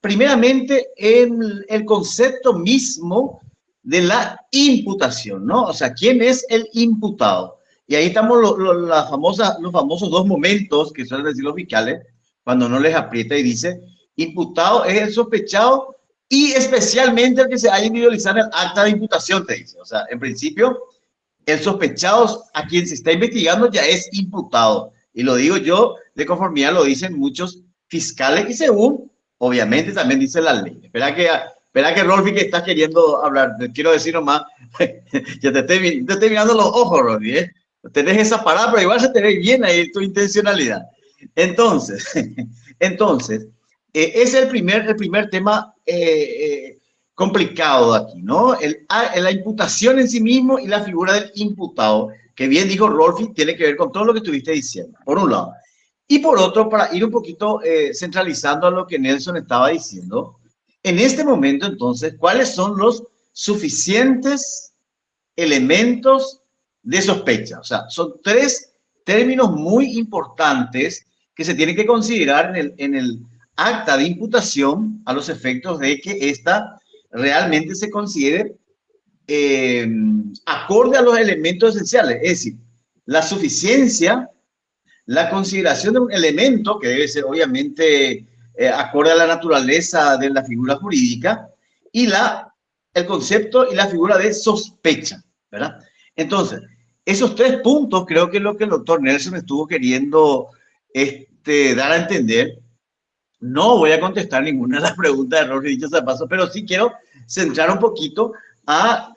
primeramente en el concepto mismo de la imputación, ¿no? O sea, ¿quién es el imputado? Y ahí estamos los famosos 2 momentos que suelen decir los fiscales cuando no les aprieta y dice, imputado es el sospechado y especialmente el que se haya individualizado en el acta de imputación, te dice. O sea, en principio, el sospechado a quien se está investigando ya es imputado. Y lo digo yo de conformidad, lo dicen muchos fiscales y según, obviamente, también dice la ley. Espera que Rolfi, que estás queriendo hablar, te quiero decir nomás, ya te estoy mirando los ojos, Rolfi, ¿eh? Tenés esa parada, pero igual se te ve bien ahí tu intencionalidad. Entonces, ese es el primer tema complicado aquí, ¿no? La imputación en sí mismo y la figura del imputado, que bien dijo Rolfi, tiene que ver con todo lo que estuviste diciendo, por un lado. Y por otro, para ir un poquito centralizando a lo que Nelson estaba diciendo, En este momento, entonces, ¿cuáles son los suficientes elementos de sospecha? O sea, son tres términos muy importantes que se tienen que considerar en el acta de imputación a los efectos de que ésta realmente se considere acorde a los elementos esenciales, es decir, la suficiencia, la consideración de un elemento que debe ser obviamente acorde a la naturaleza de la figura jurídica y el concepto y la figura de sospecha, ¿verdad? Entonces, esos tres puntos creo que es lo que el doctor Nelson estuvo queriendo dar a entender. No voy a contestar ninguna de las preguntas de error dicho de paso, pero sí quiero centrar un poquito a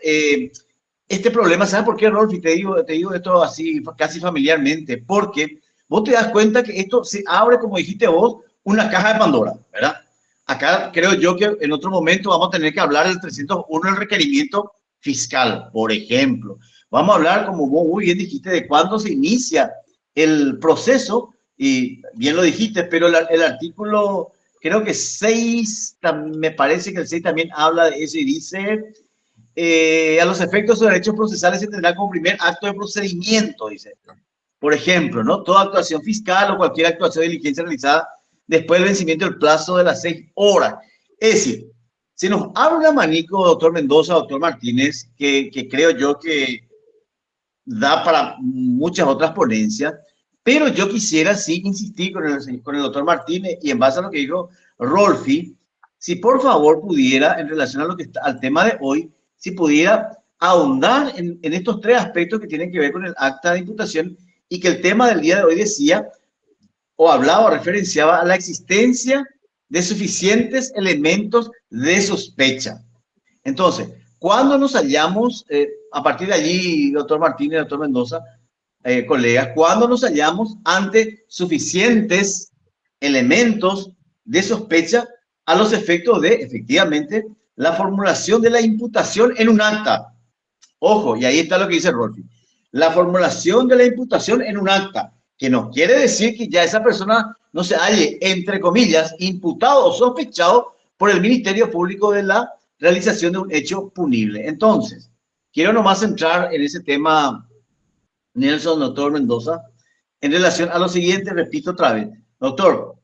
este problema. ¿Sabes por qué, Rolfi? Te digo esto así casi familiarmente, porque vos te das cuenta que esto se abre, como dijiste vos, una caja de Pandora, ¿verdad? Acá creo yo que en otro momento vamos a tener que hablar del 301, el requerimiento fiscal, por ejemplo. Vamos a hablar, como vos muy bien dijiste, de cuándo se inicia el proceso, y bien lo dijiste, pero el artículo, creo que 6, me parece que el 6 también habla de eso y dice, a los efectos de derechos procesales se tendrá como primer acto de procedimiento, dice. Por ejemplo, ¿no? Toda actuación fiscal o cualquier actuación de diligencia realizada después del vencimiento del plazo de las 6 horas. Es decir, se nos abre un abanico, doctor Mendoza, doctor Martínez, que creo yo que da para muchas otras ponencias, pero yo quisiera sí insistir con el doctor Martínez y en base a lo que dijo Rolfi, si por favor pudiera, en relación a lo que está, al tema de hoy, si pudiera ahondar en estos tres aspectos que tienen que ver con el acta de imputación y que el tema del día de hoy decía o hablaba o referenciaba a la existencia de suficientes elementos de sospecha. Entonces, cuando nos hallamos, a partir de allí, doctor Martínez, doctor Mendoza, colegas, cuando nos hallamos ante suficientes elementos de sospecha a los efectos de, efectivamente, la formulación de la imputación en un acta. Ojo, y ahí está lo que dice Rolfi. La formulación de la imputación en un acta, que no quiere decir que ya esa persona no se halle, entre comillas, imputado o sospechado por el Ministerio Público de la realización de un hecho punible. Entonces, quiero nomás entrar en ese tema, Nelson, doctor Mendoza, en relación a lo siguiente, repito otra vez. Doctor,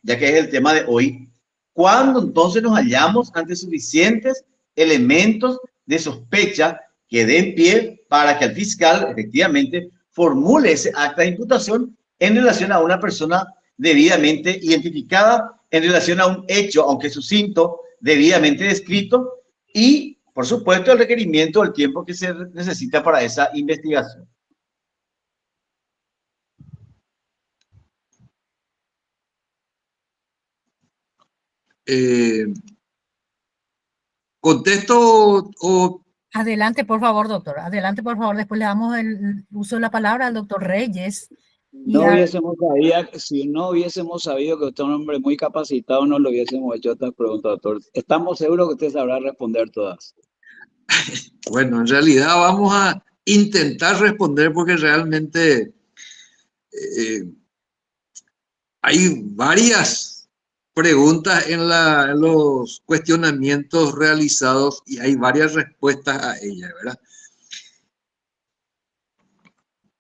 ya que es el tema de hoy, ¿cuándo entonces nos hallamos ante suficientes elementos de sospecha que den pie para que el fiscal efectivamente formule ese acta de imputación en relación a una persona debidamente identificada, en relación a un hecho, aunque sucinto, debidamente descrito, y, por supuesto, el requerimiento del tiempo que se necesita para esa investigación? ¿Contesto o...? Adelante, por favor, doctor. Adelante, por favor. Después le damos el uso de la palabra al doctor Reyes. Si no hubiésemos sabido que usted es un hombre muy capacitado, no lo hubiésemos hecho estas preguntas, doctor. Estamos seguros que usted sabrá responder todas. Bueno, en realidad vamos a intentar responder porque realmente hay varias preguntas en los cuestionamientos realizados y hay varias respuestas a ellas, ¿verdad?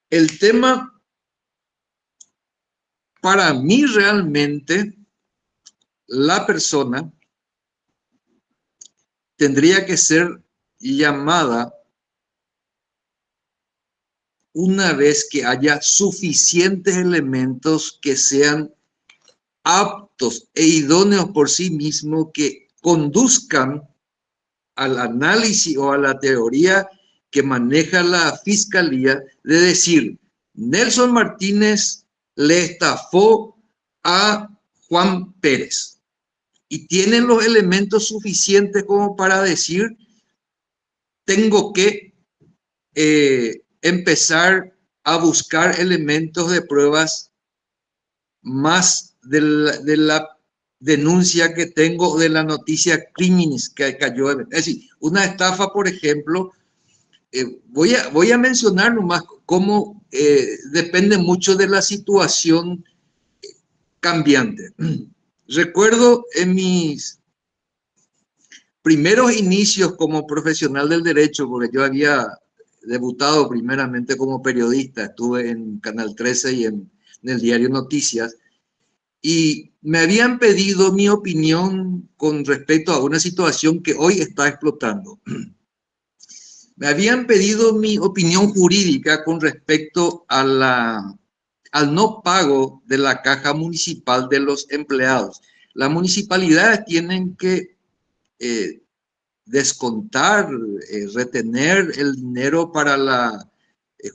El tema, para mí realmente, la persona tendría que ser llamada una vez que haya suficientes elementos que sean aptos e idóneos por sí mismos, que conduzcan al análisis o a la teoría que maneja la fiscalía, de decir, Nelson Martínez le estafó a Juan Pérez y tienen los elementos suficientes como para decir, tengo que empezar a buscar elementos de pruebas más de la denuncia que tengo, de la noticia criminis que cayó. Es decir, una estafa, por ejemplo, voy a mencionar nomás cómo depende mucho de la situación cambiante. Recuerdo en mis primeros inicios como profesional del derecho, porque yo había debutado primeramente como periodista, estuve en Canal 13 y en el diario Noticias, y me habían pedido mi opinión con respecto a una situación que hoy está explotando. Me habían pedido mi opinión jurídica con respecto a al no pago de la caja municipal de los empleados. Las municipalidades tienen que descontar, retener el dinero para la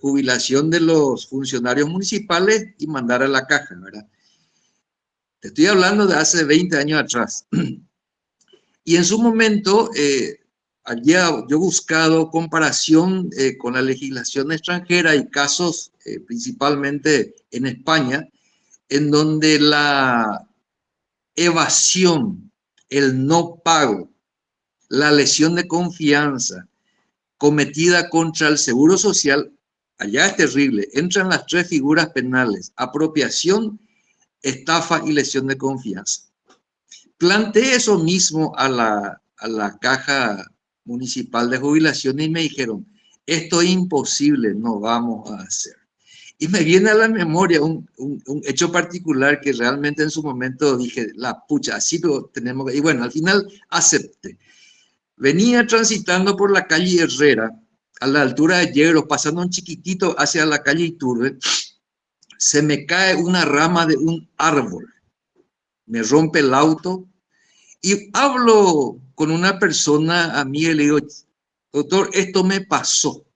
jubilación de los funcionarios municipales y mandar a la caja, ¿verdad? Te estoy hablando de hace 20 años atrás. Y en su momento, había yo buscado comparación con la legislación extranjera y casos principalmente en España, en donde la evasión, el no pago, la lesión de confianza cometida contra el Seguro Social, allá es terrible. Entran las tres figuras penales: apropiación, estafa y lesión de confianza. Planteé eso mismo a la caja municipal de jubilación y me dijeron, esto es imposible, no vamos a hacer. Y me viene a la memoria un hecho particular que realmente en su momento dije, la pucha, así lo tenemos que... Y bueno, al final acepté. Venía transitando por la calle Herrera, a la altura de Yegros, pasando un chiquitito hacia la calle Iturbe, se me cae una rama de un árbol, me rompe el auto y hablo con una persona amiga y le digo, doctor, esto me pasó,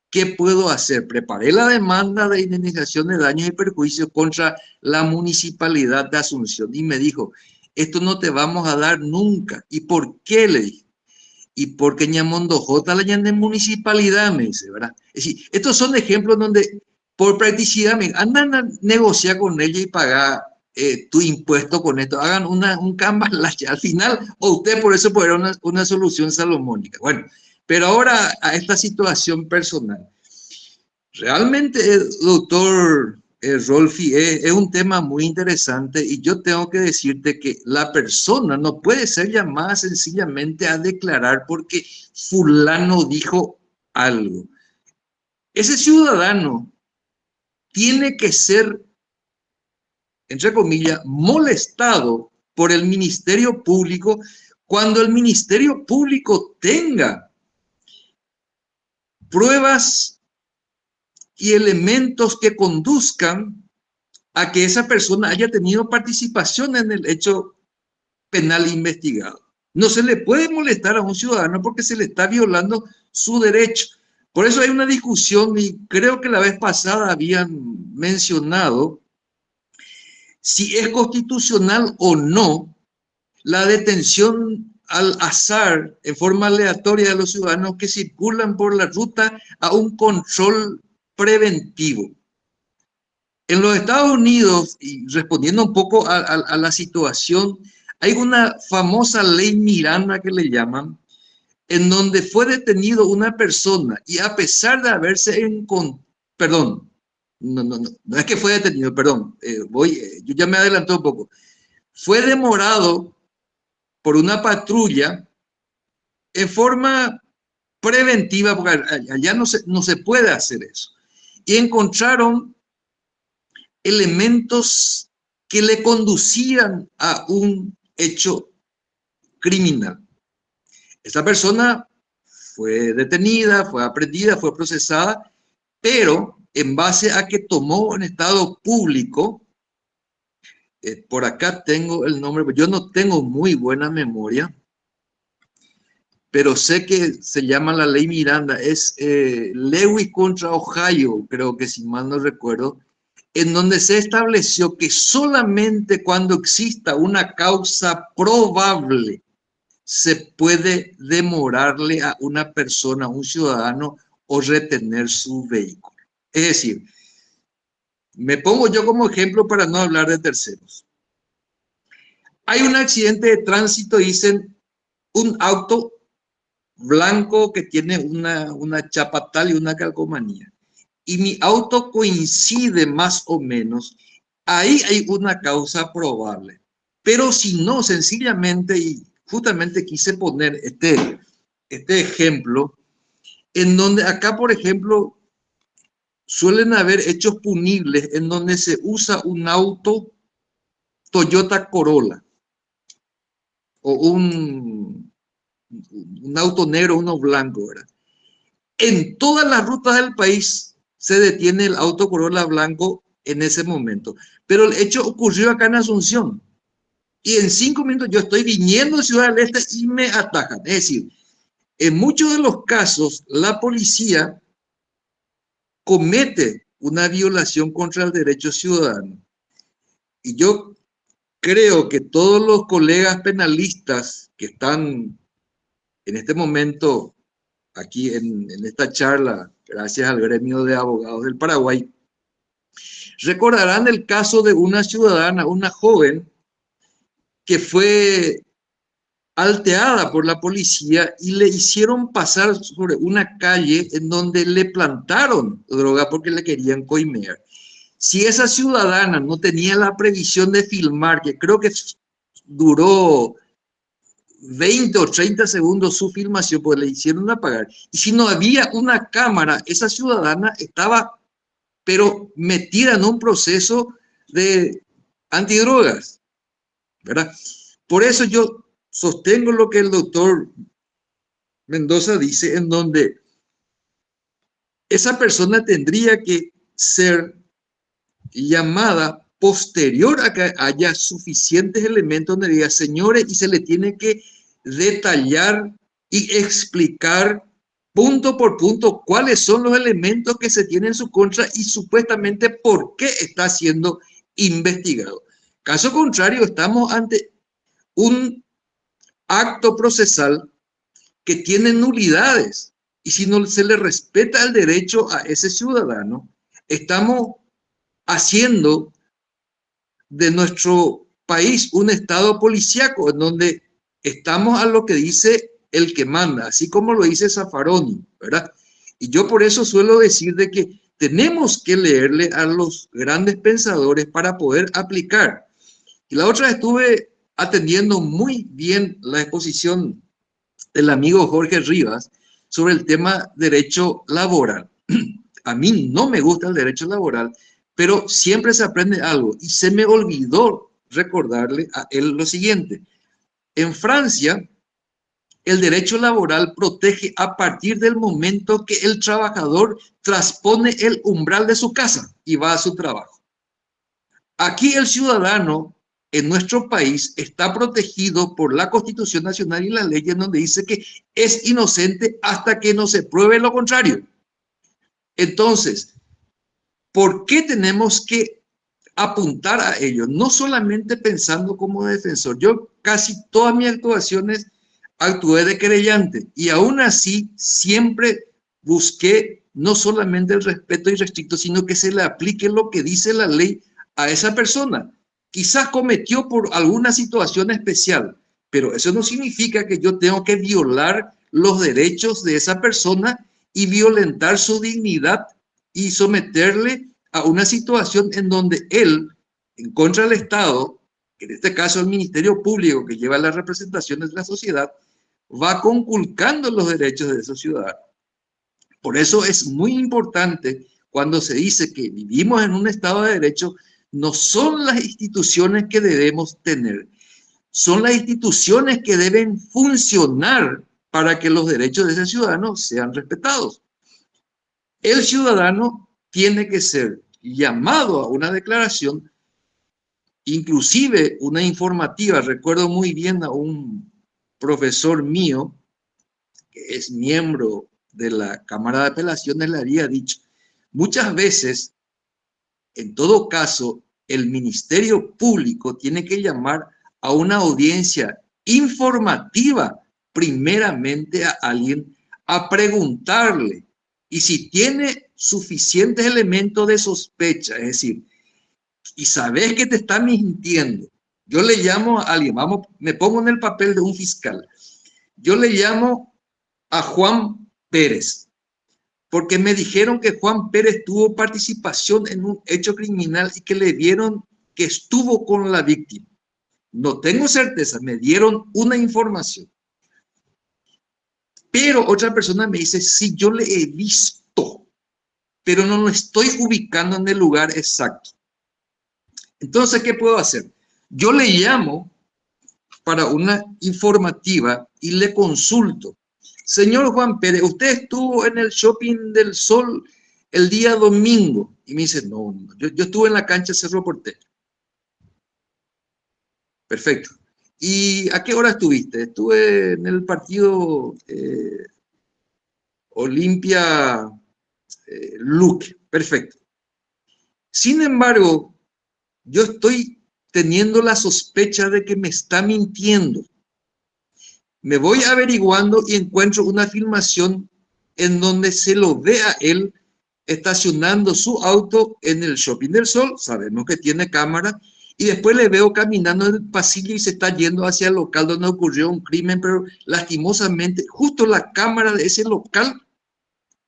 ¿qué puedo hacer? Preparé la demanda de indemnización de daños y perjuicios contra la municipalidad de Asunción y me dijo, esto no te vamos a dar nunca. ¿Y por qué? Le dije. Y porque Ñamondo J la de municipalidad, me dice, ¿verdad? Es decir, estos son ejemplos donde por practicidad andan a negociar con ella y pagar tu impuesto con esto, hagan un cambalache al final, o usted por eso puede dar una solución salomónica. Bueno, pero ahora a esta situación personal. Realmente, doctor Rolfi, es un tema muy interesante y yo tengo que decirte que la persona no puede ser llamada sencillamente a declarar porque fulano dijo algo. Ese ciudadano tiene que ser, entre comillas, molestado por el Ministerio Público cuando el Ministerio Público tenga pruebas y elementos que conduzcan a que esa persona haya tenido participación en el hecho penal investigado. No se le puede molestar a un ciudadano porque se le está violando su derecho. Por eso hay una discusión, y creo que la vez pasada habían mencionado si es constitucional o no la detención al azar, en forma aleatoria, de los ciudadanos que circulan por la ruta a un control preventivo. En los Estados Unidos, y respondiendo un poco a la situación, hay una famosa ley Miranda que le llaman, en donde fue detenido una persona y a pesar de haberse encontrado, no es que fue detenido, perdón, yo ya me adelanté un poco, fue demorado por una patrulla en forma preventiva, porque allá no se puede hacer eso, y encontraron elementos que le conducían a un hecho criminal. Esta persona fue detenida, fue aprehendida, fue procesada, pero en base a que tomó en estado público, por acá tengo el nombre, yo no tengo muy buena memoria, pero sé que se llama la ley Miranda, es Lewis contra Ohio, creo que si mal no recuerdo, en donde se estableció que solamente cuando exista una causa probable se puede demorarle a una persona, a un ciudadano, o retener su vehículo. Es decir, me pongo yo como ejemplo para no hablar de terceros. Hay un accidente de tránsito, dicen, un auto blanco que tiene una chapa tal y una calcomanía, y mi auto coincide más o menos, ahí hay una causa probable. Pero si no, sencillamente, y justamente quise poner este ejemplo, en donde acá, por ejemplo, suelen haber hechos punibles en donde se usa un auto Toyota Corolla o un auto negro, uno blanco, ¿verdad? En todas las rutas del país se detiene el auto Corolla blanco en ese momento. Pero el hecho ocurrió acá en Asunción. Y en 5 minutos yo estoy viniendo de Ciudad del Este y me atacan. Es decir, en muchos de los casos, la policía comete una violación contra el derecho ciudadano. Y yo creo que todos los colegas penalistas que están en este momento aquí en esta charla, gracias al gremio de abogados del Paraguay, recordarán el caso de una ciudadana, una joven, que fue alteada por la policía y le hicieron pasar sobre una calle en donde le plantaron droga porque le querían coimear. Si esa ciudadana no tenía la previsión de filmar, que creo que duró 20 o 30 segundos su filmación, pues le hicieron apagar. Y si no había una cámara, esa ciudadana estaba, pero metida en un proceso de antidrogas, ¿verdad? Por eso yo sostengo lo que el doctor Mendoza dice, en donde esa persona tendría que ser llamada posterior a que haya suficientes elementos donde diga, señores, y se le tiene que detallar y explicar punto por punto cuáles son los elementos que se tienen en su contra y supuestamente por qué está siendo investigado. Caso contrario, estamos ante un acto procesal que tiene nulidades y si no se le respeta el derecho a ese ciudadano, estamos haciendo de nuestro país un estado policíaco en donde estamos a lo que dice el que manda, así como lo dice Zaffaroni, ¿verdad? Y yo por eso suelo decir de que tenemos que leerle a los grandes pensadores para poder aplicar. Y la otra, estuve atendiendo muy bien la exposición del amigo Jorge Rivas sobre el tema derecho laboral. A mí no me gusta el derecho laboral, pero siempre se aprende algo. Y se me olvidó recordarle a él lo siguiente. En Francia, el derecho laboral protege a partir del momento que el trabajador transpone el umbral de su casa y va a su trabajo. Aquí el ciudadano en nuestro país está protegido por la Constitución Nacional y la ley en donde dice que es inocente hasta que no se pruebe lo contrario. Entonces, ¿por qué tenemos que apuntar a ello? No solamente pensando como defensor. Yo casi todas mis actuaciones actué de querellante y aún así siempre busqué no solamente el respeto irrestricto, sino que se le aplique lo que dice la ley a esa persona. Quizás cometió por alguna situación especial, pero eso no significa que yo tengo que violar los derechos de esa persona y violentar su dignidad y someterle a una situación en donde él, en contra del Estado, en este caso el Ministerio Público que lleva las representaciones de la sociedad, va conculcando los derechos de esos ciudadanos. Por eso es muy importante cuando se dice que vivimos en un Estado de Derecho, no son las instituciones que debemos tener, son las instituciones que deben funcionar para que los derechos de ese ciudadano sean respetados. El ciudadano tiene que ser llamado a una declaración, inclusive una informativa. Recuerdo muy bien a un profesor mío, que es miembro de la Cámara de Apelaciones, le había dicho, muchas veces, en todo caso, el Ministerio Público tiene que llamar a una audiencia informativa primeramente a alguien a preguntarle y si tiene suficientes elementos de sospecha, es decir, y sabes que te está mintiendo. Yo le llamo a alguien, vamos, me pongo en el papel de un fiscal. Yo le llamo a Juan Pérez, porque me dijeron que Juan Pérez tuvo participación en un hecho criminal y que le vieron que estuvo con la víctima. No tengo certeza, me dieron una información. Pero otra persona me dice, sí, yo le he visto, pero no lo estoy ubicando en el lugar exacto. Entonces, ¿qué puedo hacer? Yo le llamo para una informativa y le consulto. Señor Juan Pérez, ¿usted estuvo en el Shopping del Sol el día domingo? Y me dice, no, yo estuve en la cancha Cerro Porteño. Perfecto. ¿Y a qué hora estuviste? Estuve en el partido Olimpia Luque. Perfecto. Sin embargo, yo estoy teniendo la sospecha de que me está mintiendo. Me voy averiguando y encuentro una filmación en donde se lo ve a él estacionando su auto en el Shopping del Sol. Sabemos que tiene cámara. Y después le veo caminando en el pasillo y se está yendo hacia el local donde ocurrió un crimen, pero lastimosamente justo la cámara de ese local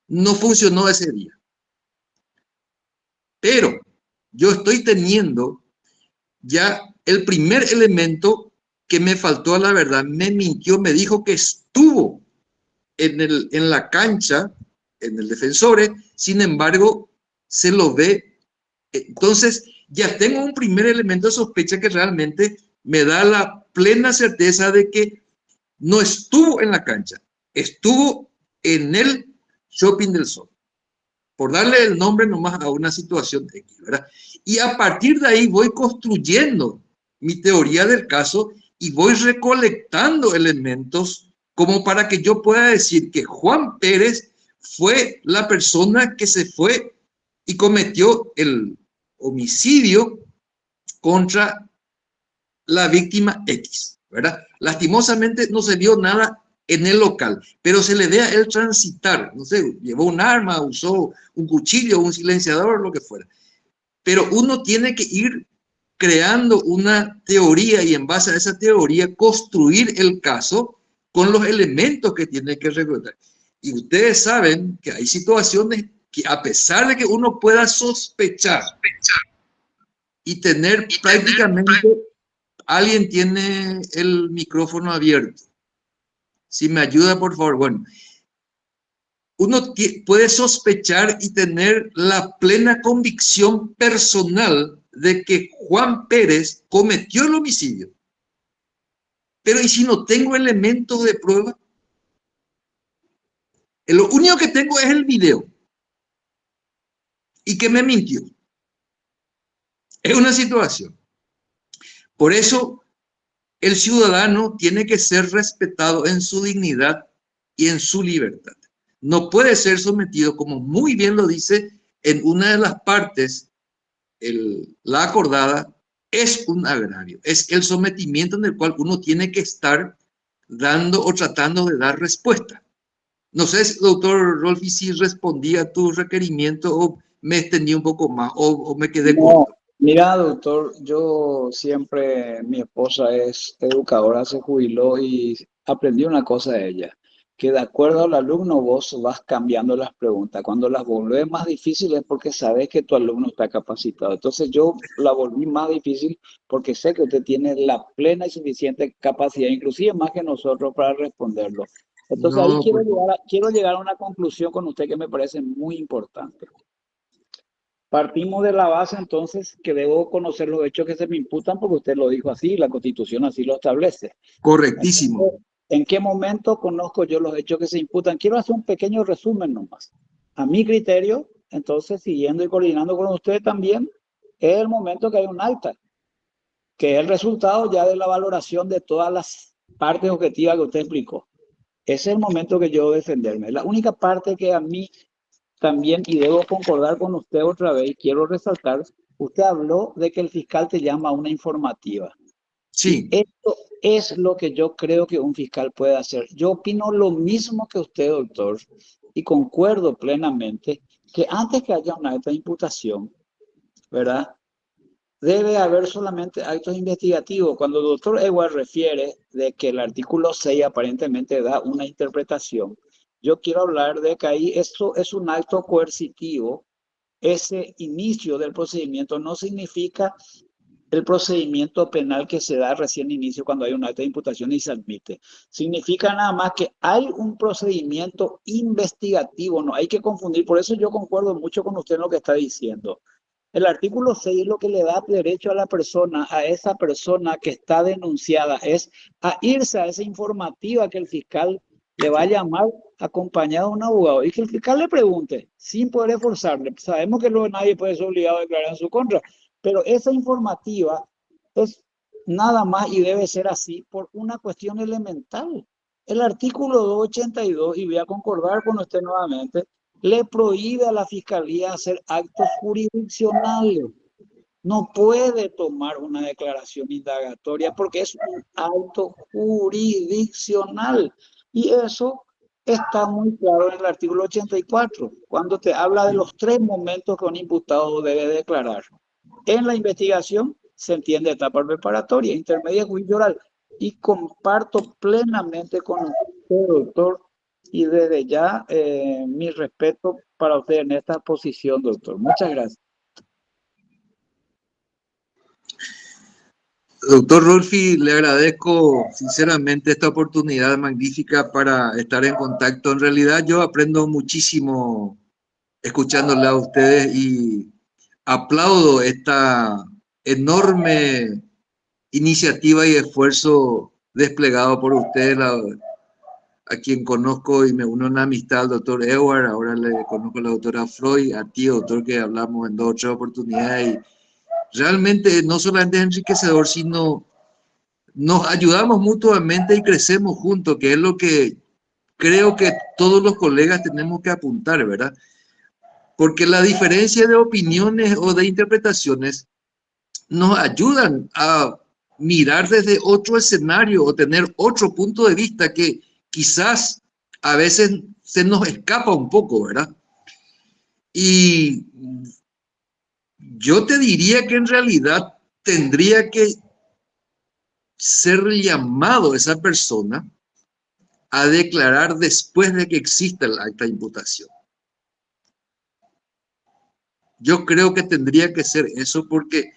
no funcionó ese día. Pero yo estoy teniendo ya el primer elemento que me faltó a la verdad. Me mintió, me dijo que estuvo en la cancha, en el Defensores, sin embargo, se lo ve. Entonces, ya tengo un primer elemento de sospecha que realmente me da la plena certeza de que no estuvo en la cancha, estuvo en el Shopping del Sol. Por darle el nombre nomás a una situación X, ¿verdad? Y a partir de ahí voy construyendo mi teoría del caso y voy recolectando elementos como para que yo pueda decir que Juan Pérez fue la persona que se fue y cometió el homicidio contra la víctima X, ¿verdad? Lastimosamente no se vio nada en el local, pero se le ve a él transitar, no sé, llevó un arma, usó un cuchillo, un silenciador, lo que fuera. Pero uno tiene que ir creando una teoría y en base a esa teoría construir el caso con los elementos que tiene que recordar. Y ustedes saben que hay situaciones que a pesar de que uno pueda sospechar y tener prácticamente, alguien tiene el micrófono abierto. Si me ayuda, por favor. Bueno, uno puede sospechar y tener la plena convicción personal de que Juan Pérez cometió el homicidio. Pero ¿y si no tengo elementos de prueba? Lo único que tengo es el video. Y que me mintió. Es una situación. Por eso, el ciudadano tiene que ser respetado en su dignidad y en su libertad. No puede ser sometido, como muy bien lo dice en una de las partes, la acordada, es un agravio. Es el sometimiento en el cual uno tiene que estar dando o tratando de dar respuesta. No sé, doctor Rolfi, si respondí a tu requerimiento o me extendí un poco más o me quedé corto. Mira, doctor, yo siempre, mi esposa es educadora, se jubiló y aprendí una cosa de ella, que de acuerdo al alumno vos vas cambiando las preguntas. Cuando las volvés más difíciles es porque sabes que tu alumno está capacitado. Entonces yo la volví más difícil porque sé que usted tiene la plena y suficiente capacidad, inclusive más que nosotros, para responderlo. Entonces ahí quiero llegar a una conclusión con usted que me parece muy importante. Partimos de la base entonces que debo conocer los hechos que se me imputan porque usted lo dijo así, la Constitución así lo establece. Correctísimo. Entonces, ¿en qué momento conozco yo los hechos que se imputan? Quiero hacer un pequeño resumen nomás. A mi criterio, entonces, siguiendo y coordinando con usted también, es el momento que hay un acta, que es el resultado ya de la valoración de todas las partes objetivas que usted explicó. Ese es el momento que yo debo defenderme. La única parte que a mí también, y debo concordar con usted otra vez, quiero resaltar, usted habló de que el fiscal te llama a una informativa. Sí. Y esto es lo que yo creo que un fiscal puede hacer. Yo opino lo mismo que usted, doctor, y concuerdo plenamente que antes que haya una alta imputación, ¿verdad? Debe haber solamente actos investigativos. Cuando el doctor Edward refiere de que el artículo 6 aparentemente da una interpretación, yo quiero hablar de que ahí esto es un acto coercitivo. Ese inicio del procedimiento no significa el procedimiento penal que se da recién inicio cuando hay un acta de imputación y se admite. Significa nada más que hay un procedimiento investigativo, no hay que confundir. Por eso yo concuerdo mucho con usted en lo que está diciendo. El artículo 6 es lo que le da derecho a la persona, a esa persona que está denunciada, es a irse a esa informativa que el fiscal le va a llamar acompañado de un abogado y que el fiscal le pregunte sin poder forzarle. Sabemos que luego nadie puede ser obligado a declarar en su contra, pero esa informativa es nada más y debe ser así por una cuestión elemental. El artículo 282, y voy a concordar con usted nuevamente, le prohíbe a la Fiscalía hacer actos jurisdiccionales. No puede tomar una declaración indagatoria porque es un acto jurisdiccional. Y eso está muy claro en el artículo 84, cuando te habla de los 3 momentos que un imputado debe declarar. En la investigación se entiende etapa preparatoria, intermedia, juicio oral. Y comparto plenamente con usted, doctor, y desde ya mi respeto para usted en esta posición, doctor. Muchas gracias. Doctor Rolfi, le agradezco sinceramente esta oportunidad magnífica para estar en contacto. En realidad yo aprendo muchísimo escuchándole a ustedes y aplaudo esta enorme iniciativa y esfuerzo desplegado por ustedes, a quien conozco y me uno en la amistad al doctor Edward, ahora le conozco a la doctora Freud, a ti, doctor, que hablamos en 2 o 3 oportunidades, y realmente no solamente es enriquecedor, sino nos ayudamos mutuamente y crecemos juntos, que es lo que creo que todos los colegas tenemos que apuntar, ¿verdad? Porque la diferencia de opiniones o de interpretaciones nos ayudan a mirar desde otro escenario o tener otro punto de vista que quizás a veces se nos escapa un poco, ¿verdad? Y yo te diría que en realidad tendría que ser llamado esa persona a declarar después de que exista el acta de imputación. Yo creo que tendría que ser eso porque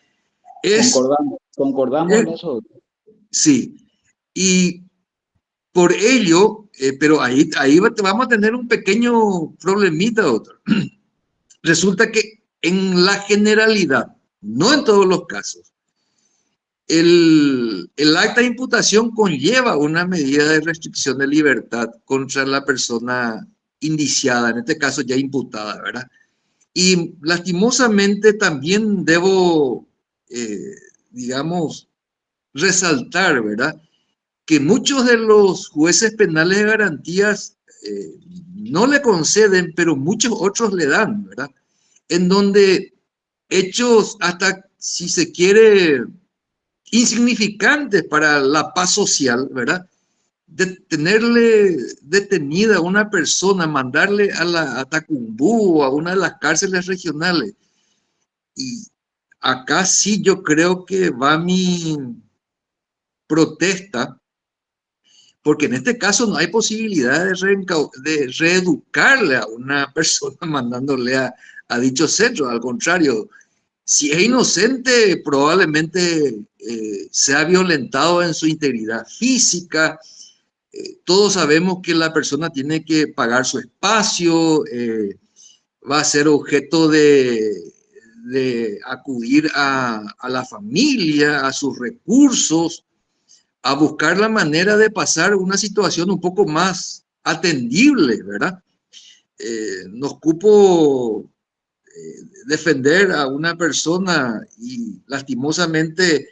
es... Concordamos en eso. Sí, y por ello, pero ahí vamos a tener un pequeño problemita, doctor. Resulta que en la generalidad, no en todos los casos, el acta de imputación conlleva una medida de restricción de libertad contra la persona indiciada, en este caso ya imputada, ¿verdad? Y lastimosamente también debo, digamos, resaltar, ¿verdad?, que muchos de los jueces penales de garantías no le conceden, pero muchos otros le dan, ¿verdad? En donde hechos hasta, si se quiere, insignificantes para la paz social, ¿verdad? De tenerle detenida a una persona, mandarle a Tacumbú o a una de las cárceles regionales. Y acá sí yo creo que va mi protesta, porque en este caso no hay posibilidad de reeducarle a una persona mandándole a dicho centro. Al contrario, si es inocente, probablemente sea violentado en su integridad física. Todos sabemos que la persona tiene que pagar su espacio, va a ser objeto de acudir a la familia, a sus recursos, a buscar la manera de pasar una situación un poco más atendible, ¿verdad? Nos cupo defender a una persona y lastimosamente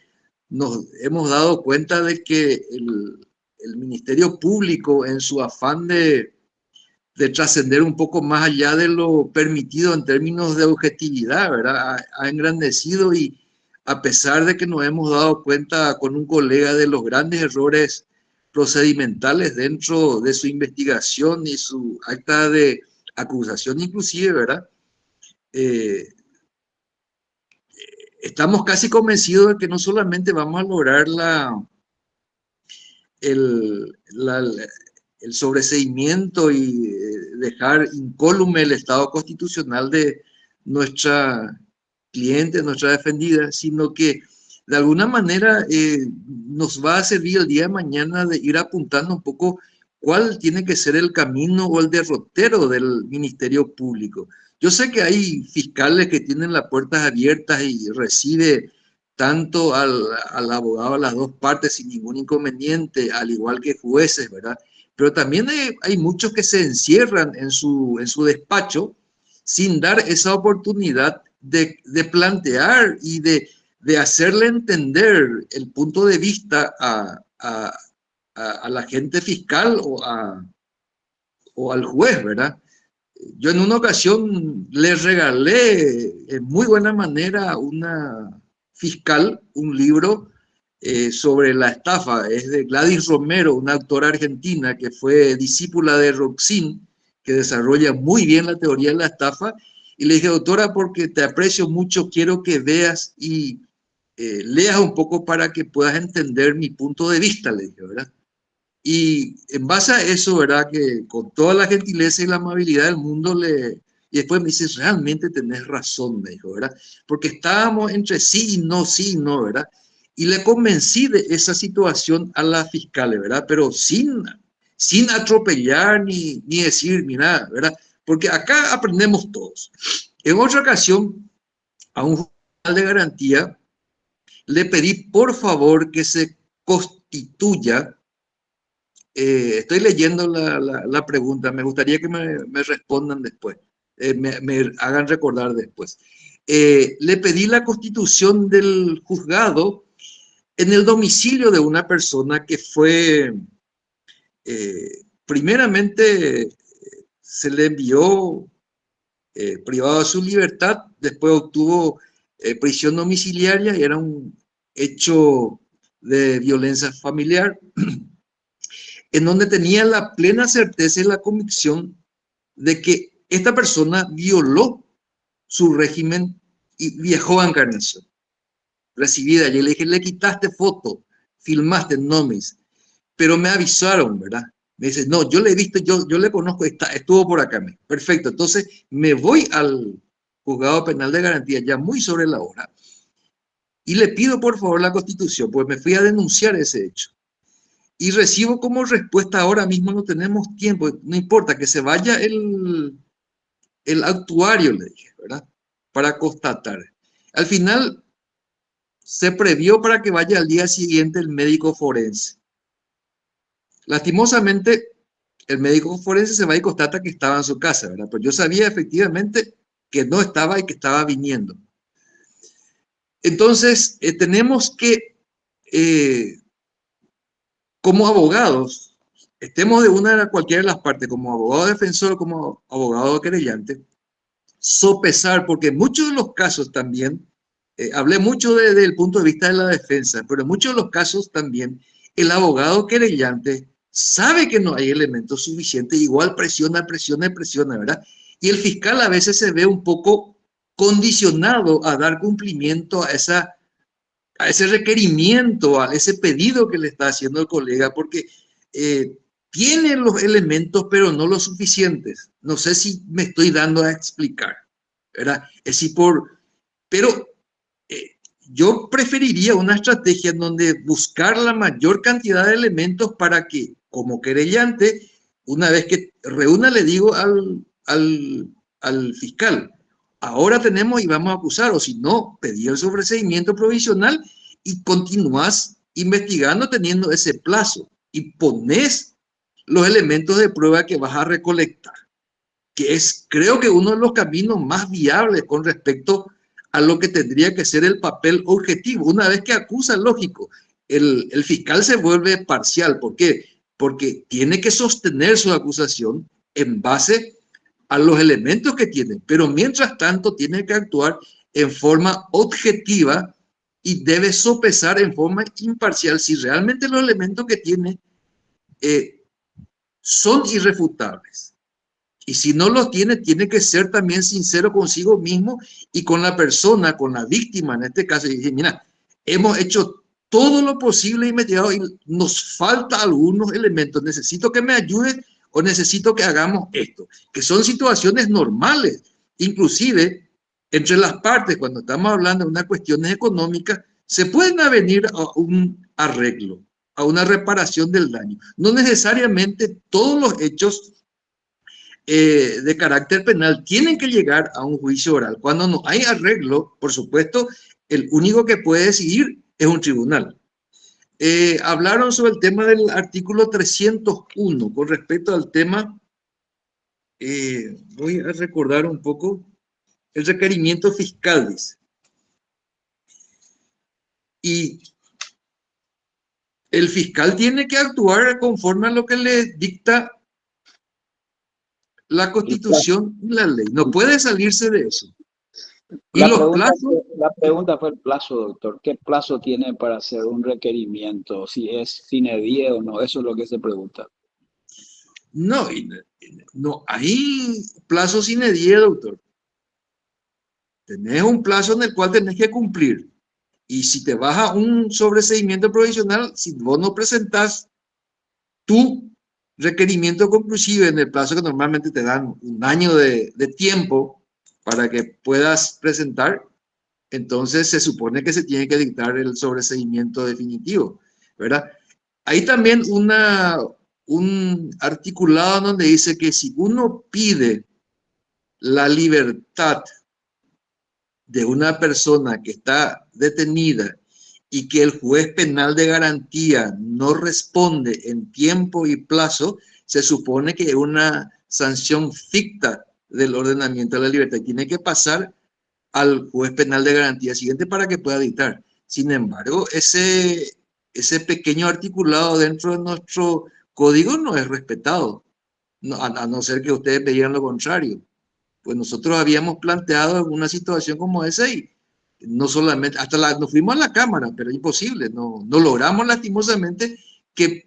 nos hemos dado cuenta de que el Ministerio Público, en su afán de trascender un poco más allá de lo permitido en términos de objetividad, ¿verdad?, ha engrandecido, y a pesar de que nos hemos dado cuenta con un colega de los grandes errores procedimentales dentro de su investigación y su acta de acusación inclusive, ¿verdad?, estamos casi convencidos de que no solamente vamos a lograr el sobreseimiento y dejar incólume el estado constitucional de nuestra cliente, nuestra defendida, sino que de alguna manera nos va a servir el día de mañana de ir apuntando un poco cuál tiene que ser el camino o el derrotero del Ministerio Público. Yo sé que hay fiscales que tienen las puertas abiertas y recibe tanto al abogado a las dos partes sin ningún inconveniente, al igual que jueces, ¿verdad? Pero también hay muchos que se encierran en su despacho sin dar esa oportunidad de plantear y de hacerle entender el punto de vista a la gente fiscal o al juez, ¿verdad? Yo en una ocasión le regalé en muy buena manera a una fiscal un libro sobre la estafa. Es de Gladys Romero, una autora argentina que fue discípula de Roxin, que desarrolla muy bien la teoría de la estafa. Y le dije, doctora, porque te aprecio mucho, quiero que veas y leas un poco para que puedas entender mi punto de vista, le dije, ¿verdad? Y en base a eso, ¿verdad? Que con toda la gentileza y la amabilidad del mundo y después me dice, realmente tenés razón, me dijo, ¿verdad? Porque estábamos entre sí y no, ¿verdad? Y le convencí de esa situación a la fiscal, ¿verdad? Pero sin atropellar ni decir ni nada, ¿verdad? Porque acá aprendemos todos. En otra ocasión, a un juez de garantía, le pedí por favor que se constituya. Estoy leyendo la pregunta, me gustaría que me respondan después, me hagan recordar después. Le pedí la constitución del juzgado en el domicilio de una persona que fue, primeramente se le envió privado de su libertad, después obtuvo prisión domiciliaria y era un hecho de violencia familiar, en donde tenía la plena certeza y la convicción de que esta persona violó su régimen y viajó a Encarnación. Recibida, yo le dije, le quitaste foto, filmaste, no me dice, pero me avisaron, ¿verdad? Me dice, no, yo le he visto, yo le conozco, estuvo por acá. Perfecto, entonces me voy al juzgado penal de garantía ya muy sobre la hora y le pido por favor la constitución, pues me fui a denunciar ese hecho. Y recibo como respuesta, ahora mismo no tenemos tiempo, no importa, que se vaya el actuario, le dije, ¿verdad? Para constatar. Al final se previó para que vaya al día siguiente el médico forense. Lastimosamente, el médico forense se va y constata que estaba en su casa, ¿verdad? Pero yo sabía efectivamente que no estaba y que estaba viniendo. Entonces, tenemos que... como abogados, estemos de cualquiera de las partes, como abogado defensor, como abogado querellante, sopesar, porque en muchos de los casos también, hablé mucho desde el punto de vista de la defensa, pero en muchos de los casos también, el abogado querellante sabe que no hay elementos suficientes, igual presiona, ¿verdad? Y el fiscal a veces se ve un poco condicionado a dar cumplimiento a ese requerimiento, a ese pedido que le está haciendo el colega, porque tiene los elementos, pero no los suficientes. No sé si me estoy dando a explicar, ¿verdad? Es decir, pero yo preferiría una estrategia en donde buscar la mayor cantidad de elementos para que, como querellante, una vez que reúna, le digo al fiscal, ahora tenemos y vamos a acusar, o si no, pedir el sobreseimiento provisional y continúas investigando teniendo ese plazo y pones los elementos de prueba que vas a recolectar, que es, creo que uno de los caminos más viables con respecto a lo que tendría que ser el papel objetivo. Una vez que acusa, lógico, el fiscal se vuelve parcial. ¿Por qué? Porque tiene que sostener su acusación en base a los elementos que tiene, pero mientras tanto tiene que actuar en forma objetiva y debe sopesar en forma imparcial si realmente los elementos que tiene son irrefutables. Y si no los tiene, tiene que ser también sincero consigo mismo y con la persona, con la víctima en este caso, y decir, mira, hemos hecho todo lo posible investigado y nos falta algunos elementos, necesito que me ayudes o necesito que hagamos esto, que son situaciones normales, inclusive entre las partes, cuando estamos hablando de unas cuestiones económicas, se pueden avenir a un arreglo, a una reparación del daño. No necesariamente todos los hechos de carácter penal tienen que llegar a un juicio oral. Cuando no hay arreglo, por supuesto, el único que puede decidir es un tribunal. Hablaron sobre el tema del artículo 301 con respecto al tema, voy a recordar un poco, el requerimiento fiscal, dice. Y el fiscal tiene que actuar conforme a lo que le dicta la Constitución y la ley. No puede salirse de eso. Y los plazos... La pregunta fue el plazo, doctor. ¿Qué plazo tiene para hacer un requerimiento? Si es sine die o no, eso es lo que se pregunta. No, no hay plazo sine die, doctor. Tenés un plazo en el cual tenés que cumplir. Y si te baja un sobreseimiento provisional, si vos no presentás tu requerimiento conclusivo en el plazo que normalmente te dan un año de tiempo para que puedas presentar, entonces se supone que se tiene que dictar el sobreseimiento definitivo, ¿verdad? Hay también un articulado donde dice que si uno pide la libertad de una persona que está detenida y que el juez penal de garantía no responde en tiempo y plazo, se supone que es una sanción ficta del ordenamiento de la libertad. Tiene que pasar al juez penal de garantía siguiente para que pueda dictar. Sin embargo, ese pequeño articulado dentro de nuestro código no es respetado, a no ser que ustedes vean lo contrario. Pues nosotros habíamos planteado una situación como esa y no solamente, nos fuimos a la Cámara, pero es imposible, no logramos lastimosamente que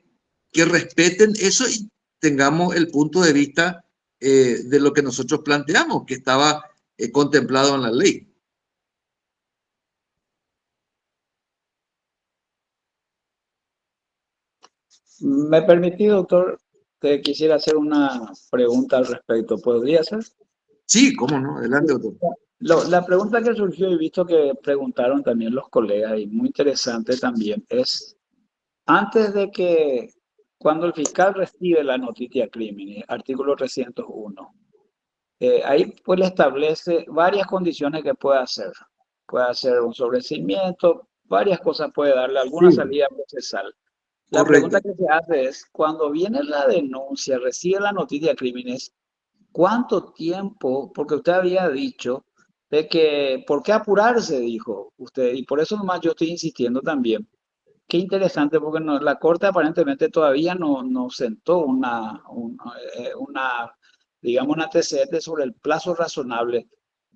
respeten eso y tengamos el punto de vista de lo que nosotros planteamos, que estaba contemplado en la ley. ¿Me permití, doctor, que quisiera hacer una pregunta al respecto? ¿Podría ser? Sí, cómo no, adelante, doctor. La pregunta que surgió, y visto que preguntaron también los colegas, y muy interesante también, es, antes de que, cuando el fiscal recibe la noticia crímenes, artículo 301, ahí pues le establece varias condiciones que puede hacer. Puede hacer un sobreseimiento, varias cosas puede darle, alguna Sí, salida procesal. La correcto. pregunta que se hace es, cuando viene la denuncia, recibe la noticia de crímenes, ¿cuánto tiempo? Porque usted había dicho de que, ¿por qué apurarse? Dijo usted, y por eso nomás yo estoy insistiendo también. Qué interesante, porque no, la Corte aparentemente todavía no sentó digamos, un antecedente sobre el plazo razonable.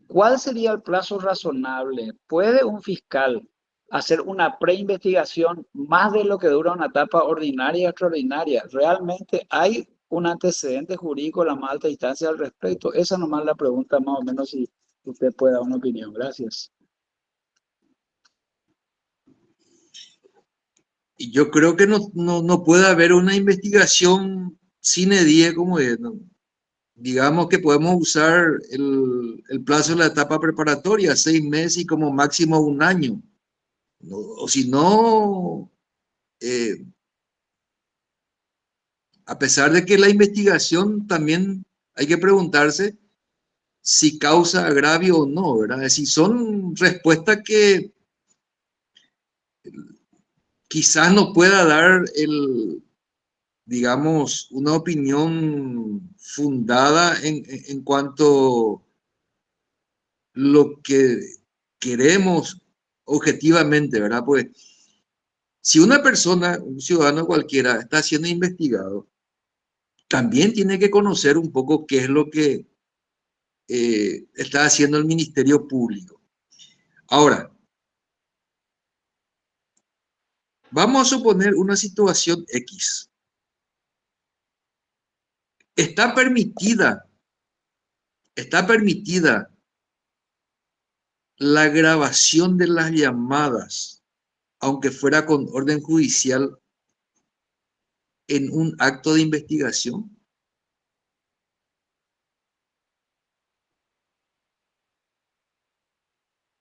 ¿Cuál sería el plazo razonable? ¿Puede un fiscal hacer una preinvestigación más de lo que dura una etapa ordinaria y extraordinaria? ¿Realmente hay un antecedente jurídico de la más alta instancia al respecto? Esa nomás es la pregunta, más o menos, si usted puede dar una opinión. Gracias. Y yo creo que no puede haber una investigación sine die como es, ¿no? Digamos que podemos usar el plazo de la etapa preparatoria, 6 meses y como máximo un año. O si no, eh, a pesar de que la investigación también hay que preguntarse si causa agravio o no, ¿verdad? Es decir, son respuestas que quizás no pueda dar digamos, una opinión fundada en cuanto a lo que queremos objetivamente, ¿verdad? Pues si una persona, un ciudadano cualquiera, está siendo investigado, también tiene que conocer un poco qué es lo que está haciendo el Ministerio Público. Ahora, vamos a suponer una situación X. Está permitida la grabación de las llamadas, aunque fuera con orden judicial, en un acto de investigación.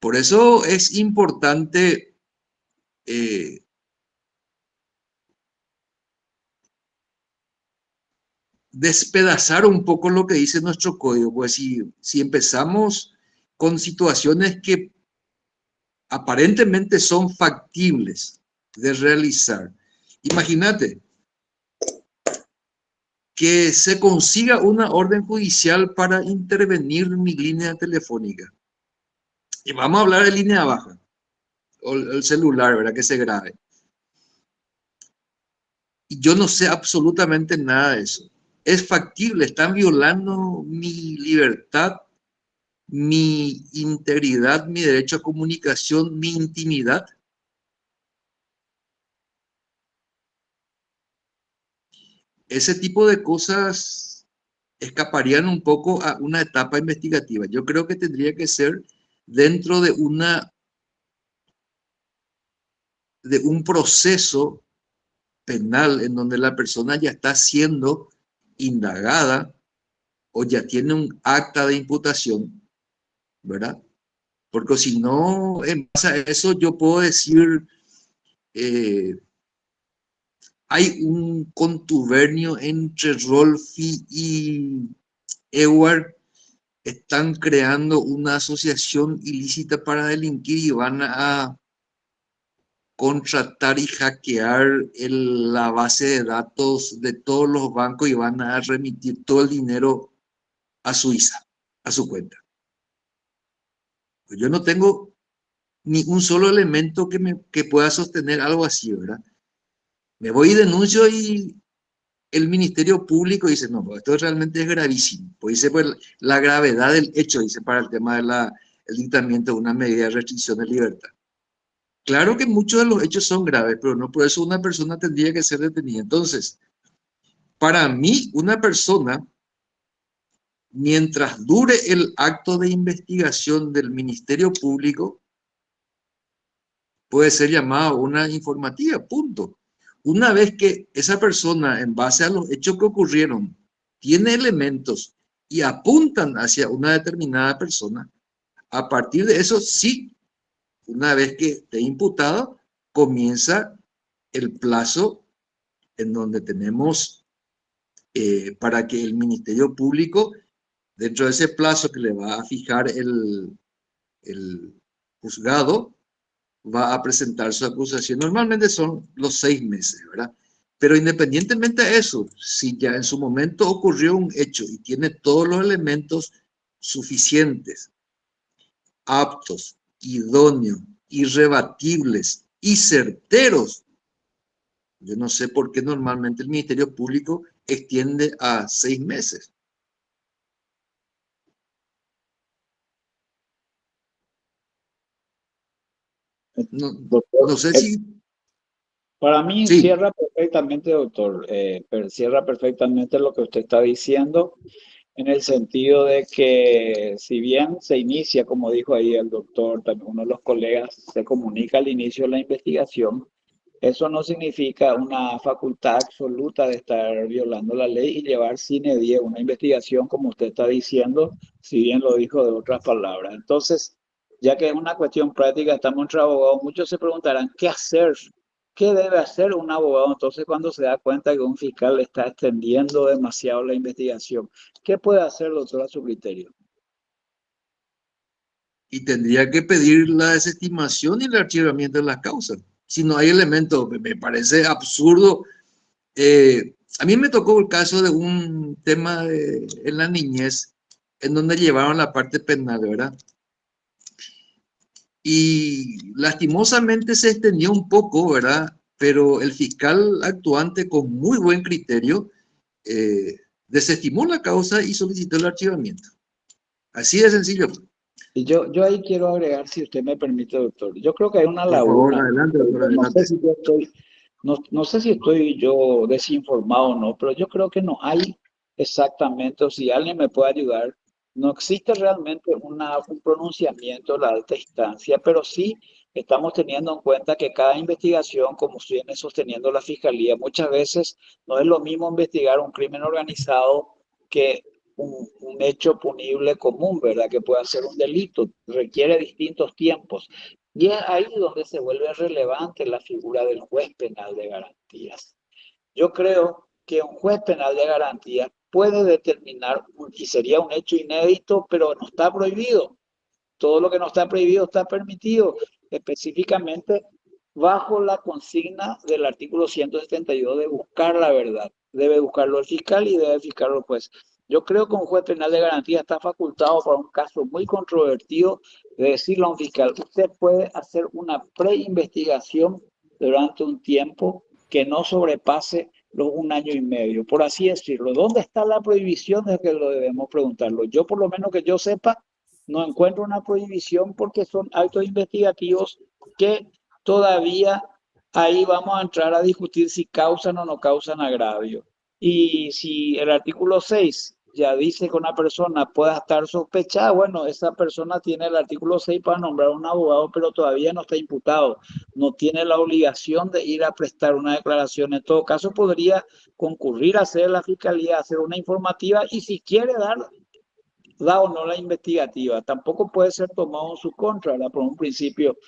Por eso es importante despedazar un poco lo que dice nuestro código, pues si empezamos con situaciones que aparentemente son factibles de realizar, imagínate que se consiga una orden judicial para intervenir mi línea telefónica. Y vamos a hablar de línea baja, o el celular, ¿verdad? Que se grabe. Y yo no sé absolutamente nada de eso. Es factible, están violando mi libertad, mi integridad, mi derecho a comunicación, mi intimidad. Ese tipo de cosas escaparían un poco a una etapa investigativa. Yo creo que tendría que ser dentro de un proceso penal en donde la persona ya está siendo indagada o ya tiene un acta de imputación, ¿verdad? Porque si no, en base a eso yo puedo decir, hay un contubernio entre Rolfi y Edward, están creando una asociación ilícita para delinquir y van a contratar y hackear la base de datos de todos los bancos y van a remitir todo el dinero a Suiza, a su cuenta. Pues yo no tengo ni un solo elemento que pueda sostener algo así, ¿verdad? Me voy y denuncio y el Ministerio Público dice, no, pues esto realmente es gravísimo. Pues dice, pues la gravedad del hecho, dice, para el tema del dictamiento de una medida de restricción de libertad. Claro que muchos de los hechos son graves, pero no por eso una persona tendría que ser detenida. Entonces, para mí, una persona, mientras dure el acto de investigación del Ministerio Público, puede ser llamada a una informativa, punto. Una vez que esa persona, en base a los hechos que ocurrieron, tiene elementos y apuntan hacia una determinada persona, a partir de eso sí, una vez que esté imputado, comienza el plazo en donde tenemos para que el Ministerio Público, dentro de ese plazo que le va a fijar el juzgado, va a presentar su acusación. Normalmente son los 6 meses, ¿verdad? Pero independientemente de eso, si ya en su momento ocurrió un hecho y tiene todos los elementos suficientes, aptos, idóneos, irrebatibles y certeros, yo no sé por qué normalmente el Ministerio Público extiende a 6 meses. No, Doctor, no sé si... para mí Sí, cierra perfectamente, doctor, pero cierra perfectamente lo que usted está diciendo, en el sentido de que si bien se inicia, como dijo ahí el doctor, también uno de los colegas, se comunica al inicio de la investigación, eso no significa una facultad absoluta de estar violando la ley y llevar sine die una investigación, como usted está diciendo, si bien lo dijo de otras palabras. Entonces, ya que es una cuestión práctica, estamos entre abogados, muchos se preguntarán, ¿qué hacer? ¿Qué debe hacer un abogado entonces cuando se da cuenta que un fiscal está extendiendo demasiado la investigación? ¿Qué puede hacer, doctor, a su criterio? y tendría que pedir la desestimación y el archivamiento de las causas. Si no hay elementos, me parece absurdo. A mí me tocó el caso de un tema en la niñez, en donde llevaron la parte penal, ¿verdad? Y lastimosamente se extendió un poco, ¿verdad? Pero el fiscal actuante, con muy buen criterio, desestimó la causa y solicitó el archivamiento. Así de sencillo. Y yo ahí quiero agregar, si usted me permite, doctor, yo creo que hay una Por favor, laguna. adelante, doctor, No sé adelante. si yo estoy, no sé si estoy yo desinformado o no, pero yo creo que no hay exactamente, o si alguien me puede ayudar, no existe realmente un pronunciamiento de la alta instancia, pero sí estamos teniendo en cuenta que cada investigación, como viene sosteniendo la Fiscalía, muchas veces no es lo mismo investigar un crimen organizado que un hecho punible común, ¿verdad? Que pueda ser un delito, requiere distintos tiempos. Y es ahí donde se vuelve relevante la figura del juez penal de garantías. Yo creo que un juez penal de garantías puede determinar, y sería un hecho inédito, pero no está prohibido. Todo lo que no está prohibido está permitido, específicamente bajo la consigna del artículo 172 de buscar la verdad. Debe buscarlo el fiscal y debe fiscarlo el juez. Yo creo que un juez penal de garantía está facultado para un caso muy controvertido de decirle a un fiscal, usted puede hacer una preinvestigación durante un tiempo que no sobrepase los 1 año y medio, por así decirlo. ¿Dónde está la prohibición? De que lo debemos preguntarlo. Yo, por lo menos que yo sepa, no encuentro una prohibición porque son actos investigativos que todavía ahí vamos a entrar a discutir si causan o no causan agravio. Y si el artículo 6 ya dice que una persona pueda estar sospechada, bueno, esa persona tiene el artículo 6 para nombrar un abogado, pero todavía no está imputado, no tiene la obligación de ir a prestar una declaración. En todo caso, podría concurrir a hacer la fiscalía, hacer una informativa y si quiere dar o no la investigativa, tampoco puede ser tomado en su contra, ¿verdad? Por un principio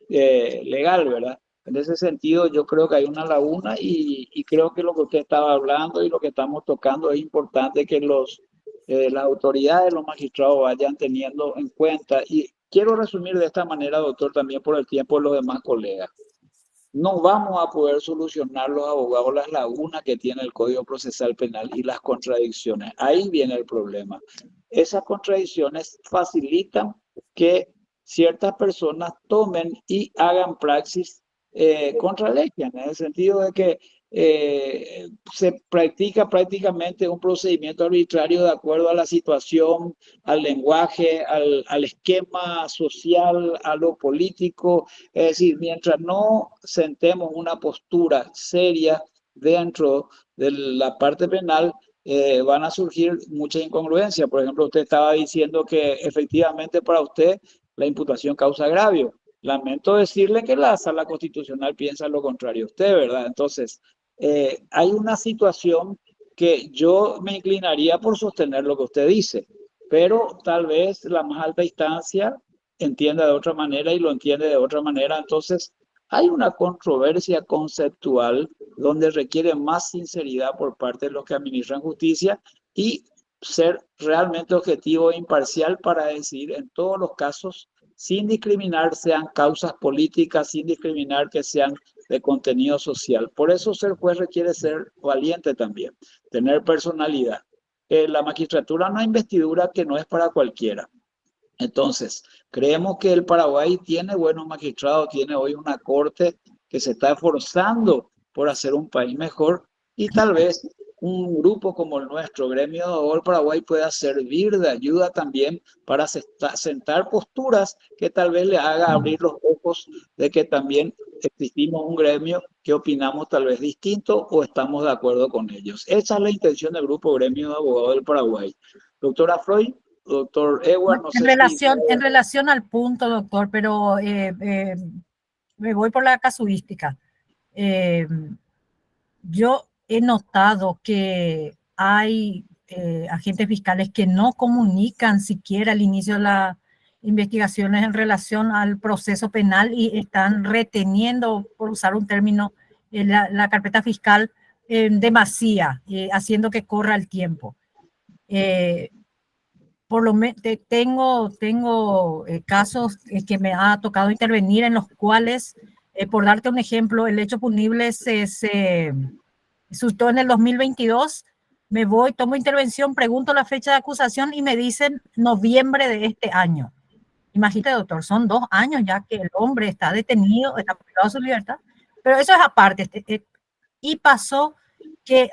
legal, ¿verdad? En ese sentido, yo creo que hay una laguna y creo que lo que usted estaba hablando y lo que estamos tocando es importante que las autoridades, los magistrados vayan teniendo en cuenta. Y quiero resumir de esta manera, doctor, también por el tiempo de los demás colegas. No vamos a poder solucionar los abogados las lagunas que tiene el Código Procesal Penal y las contradicciones. Ahí viene el problema. Esas contradicciones facilitan que ciertas personas tomen y hagan praxis contra ley, en el sentido de que se practica prácticamente un procedimiento arbitrario de acuerdo a la situación, al lenguaje, al esquema social, a lo político. Es decir, mientras no sentemos una postura seria dentro de la parte penal, van a surgir muchas incongruencias. Por ejemplo, usted estaba diciendo que efectivamente para usted la imputación causa agravio. Lamento decirle que la Sala Constitucional piensa lo contrario a usted, ¿verdad? Entonces, hay una situación que yo me inclinaría por sostener lo que usted dice, pero tal vez la más alta instancia entienda de otra manera y lo entiende de otra manera. Entonces, hay una controversia conceptual donde requiere más sinceridad por parte de los que administran justicia y ser realmente objetivo e imparcial para decidir en todos los casos, sin discriminar, sean causas políticas, sin discriminar que sean de contenido social. Por eso ser juez requiere ser valiente también, tener personalidad. La magistratura es una investidura que no es para cualquiera. Entonces, creemos que el Paraguay tiene buenos magistrados, tiene hoy una corte que se está esforzando por hacer un país mejor y tal vez un grupo como el nuestro, Gremio de Abogados del Paraguay, pueda servir de ayuda también para sentar posturas que tal vez le haga abrir los ojos de que también existimos un gremio que opinamos tal vez distinto o estamos de acuerdo con ellos. Esa es la intención del grupo Gremio de Abogados del Paraguay. Doctora Freud. Doctor Edward, no sé en relación al punto, doctor, pero me voy por la casuística. Yo he notado que hay agentes fiscales que no comunican siquiera al inicio de las investigaciones en relación al proceso penal y están reteniendo, por usar un término, la carpeta fiscal demasía, haciendo que corra el tiempo. Por lo menos tengo casos que me ha tocado intervenir en los cuales, por darte un ejemplo, el hecho punible se suscitó en el 2022, me voy, tomo intervención, pregunto la fecha de acusación y me dicen noviembre de este año. Imagínate, doctor, son 2 años ya que el hombre está detenido, está privado de su libertad, pero eso es aparte. Y pasó que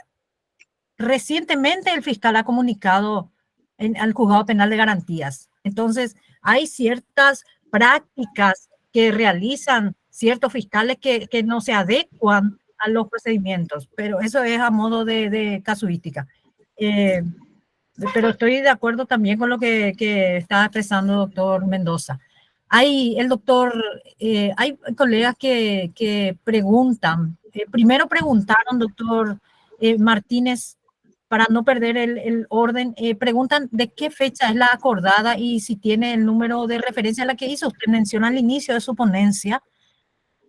recientemente el fiscal ha comunicado al juzgado penal de garantías. Entonces, hay ciertas prácticas que realizan ciertos fiscales que no se adecuan a los procedimientos, pero eso es a modo de casuística. Pero estoy de acuerdo también con lo que está expresando el doctor Mendoza. Hay colegas que preguntan, primero preguntaron, doctor Martínez, para no perder el orden, preguntan de qué fecha es la acordada y si tiene el número de referencia a la que hizo. Usted menciona al inicio de su ponencia.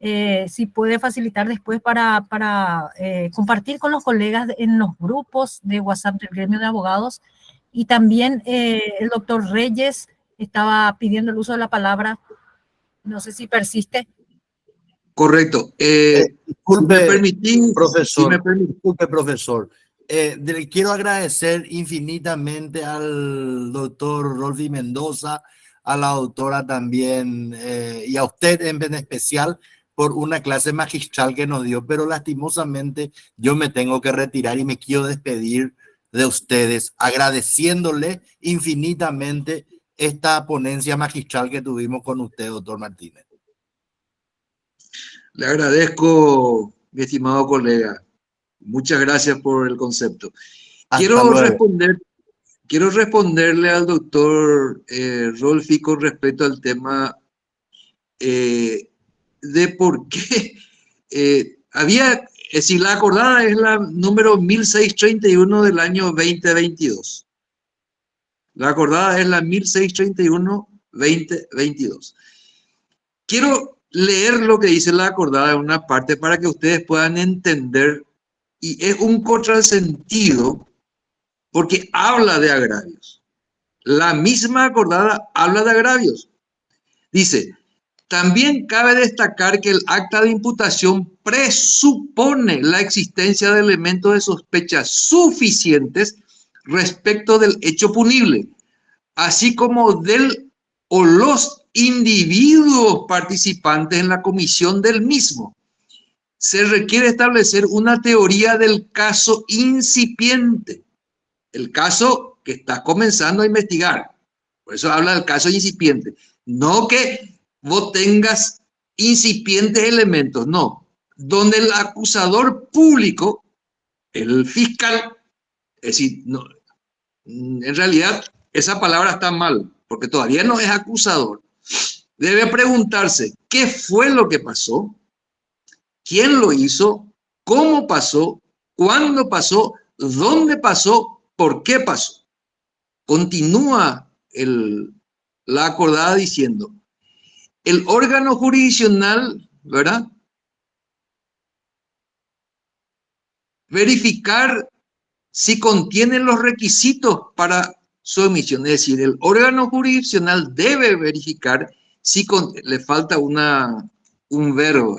Si puede facilitar después para compartir con los colegas en los grupos de WhatsApp del gremio de abogados. Y también el doctor Reyes estaba pidiendo el uso de la palabra. No sé si persiste. Correcto. Disculpe, si me permitís, profesor. si me permitís. Disculpe, profesor. Le quiero agradecer infinitamente al doctor Rolfi Mendoza, a la doctora también, y a usted en especial por una clase magistral que nos dio, pero lastimosamente yo me tengo que retirar y me quiero despedir de ustedes, agradeciéndole infinitamente esta ponencia magistral que tuvimos con usted, doctor Martínez. Le agradezco, mi estimado colega. Muchas gracias por el concepto. Quiero responderle al doctor Rolfi con respecto al tema de por qué si la acordada es la número 1631 del año 2022. La acordada es la 1631-2022. Quiero leer lo que dice la acordada en una parte para que ustedes puedan entender, y es un contrasentido porque habla de agravios. La misma acordada habla de agravios. Dice, también cabe destacar que el acta de imputación presupone la existencia de elementos de sospecha suficientes respecto del hecho punible, así como del o los individuos participantes en la comisión del mismo. Se requiere establecer una teoría del caso incipiente, el caso que está comenzando a investigar. Por eso habla del caso incipiente. No que vos tengas incipientes elementos, no. Donde el acusador público, el fiscal, es decir, no, en realidad esa palabra está mal, porque todavía no es acusador. Debe preguntarse, ¿qué fue lo que pasó? ¿Quién lo hizo? ¿Cómo pasó? ¿Cuándo pasó? ¿Dónde pasó? ¿Por qué pasó? Continúa la acordada diciendo, el órgano jurisdiccional, ¿verdad? Verificar si contienen los requisitos para su emisión. Es decir, el órgano jurisdiccional debe verificar si le falta un verbo.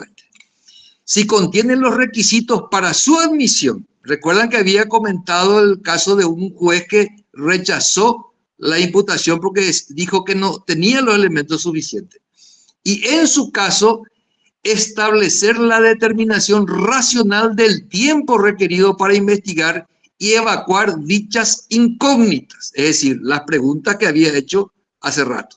Si contienen los requisitos para su admisión. Recuerdan que había comentado el caso de un juez que rechazó la imputación porque dijo que no tenía los elementos suficientes. Y en su caso, establecer la determinación racional del tiempo requerido para investigar y evacuar dichas incógnitas, es decir, las preguntas que había hecho hace rato.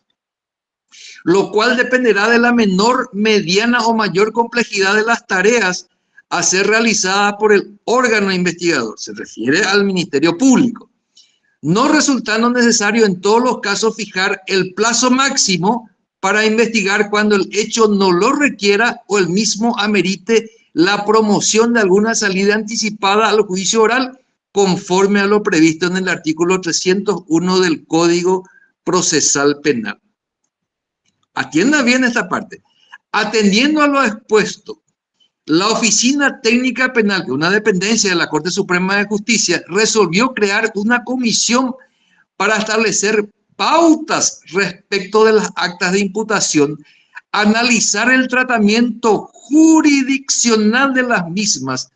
Lo cual dependerá de la menor, mediana o mayor complejidad de las tareas a ser realizadas por el órgano investigador. Se refiere al Ministerio Público. No resultando necesario en todos los casos fijar el plazo máximo para investigar cuando el hecho no lo requiera o el mismo amerite la promoción de alguna salida anticipada al juicio oral conforme a lo previsto en el artículo 301 del Código Procesal Penal. Atienda bien esta parte. Atendiendo a lo expuesto, la Oficina Técnica Penal, que es una dependencia de la Corte Suprema de Justicia, resolvió crear una comisión para establecer pautas respecto de las actas de imputación, analizar el tratamiento jurisdiccional de las mismas,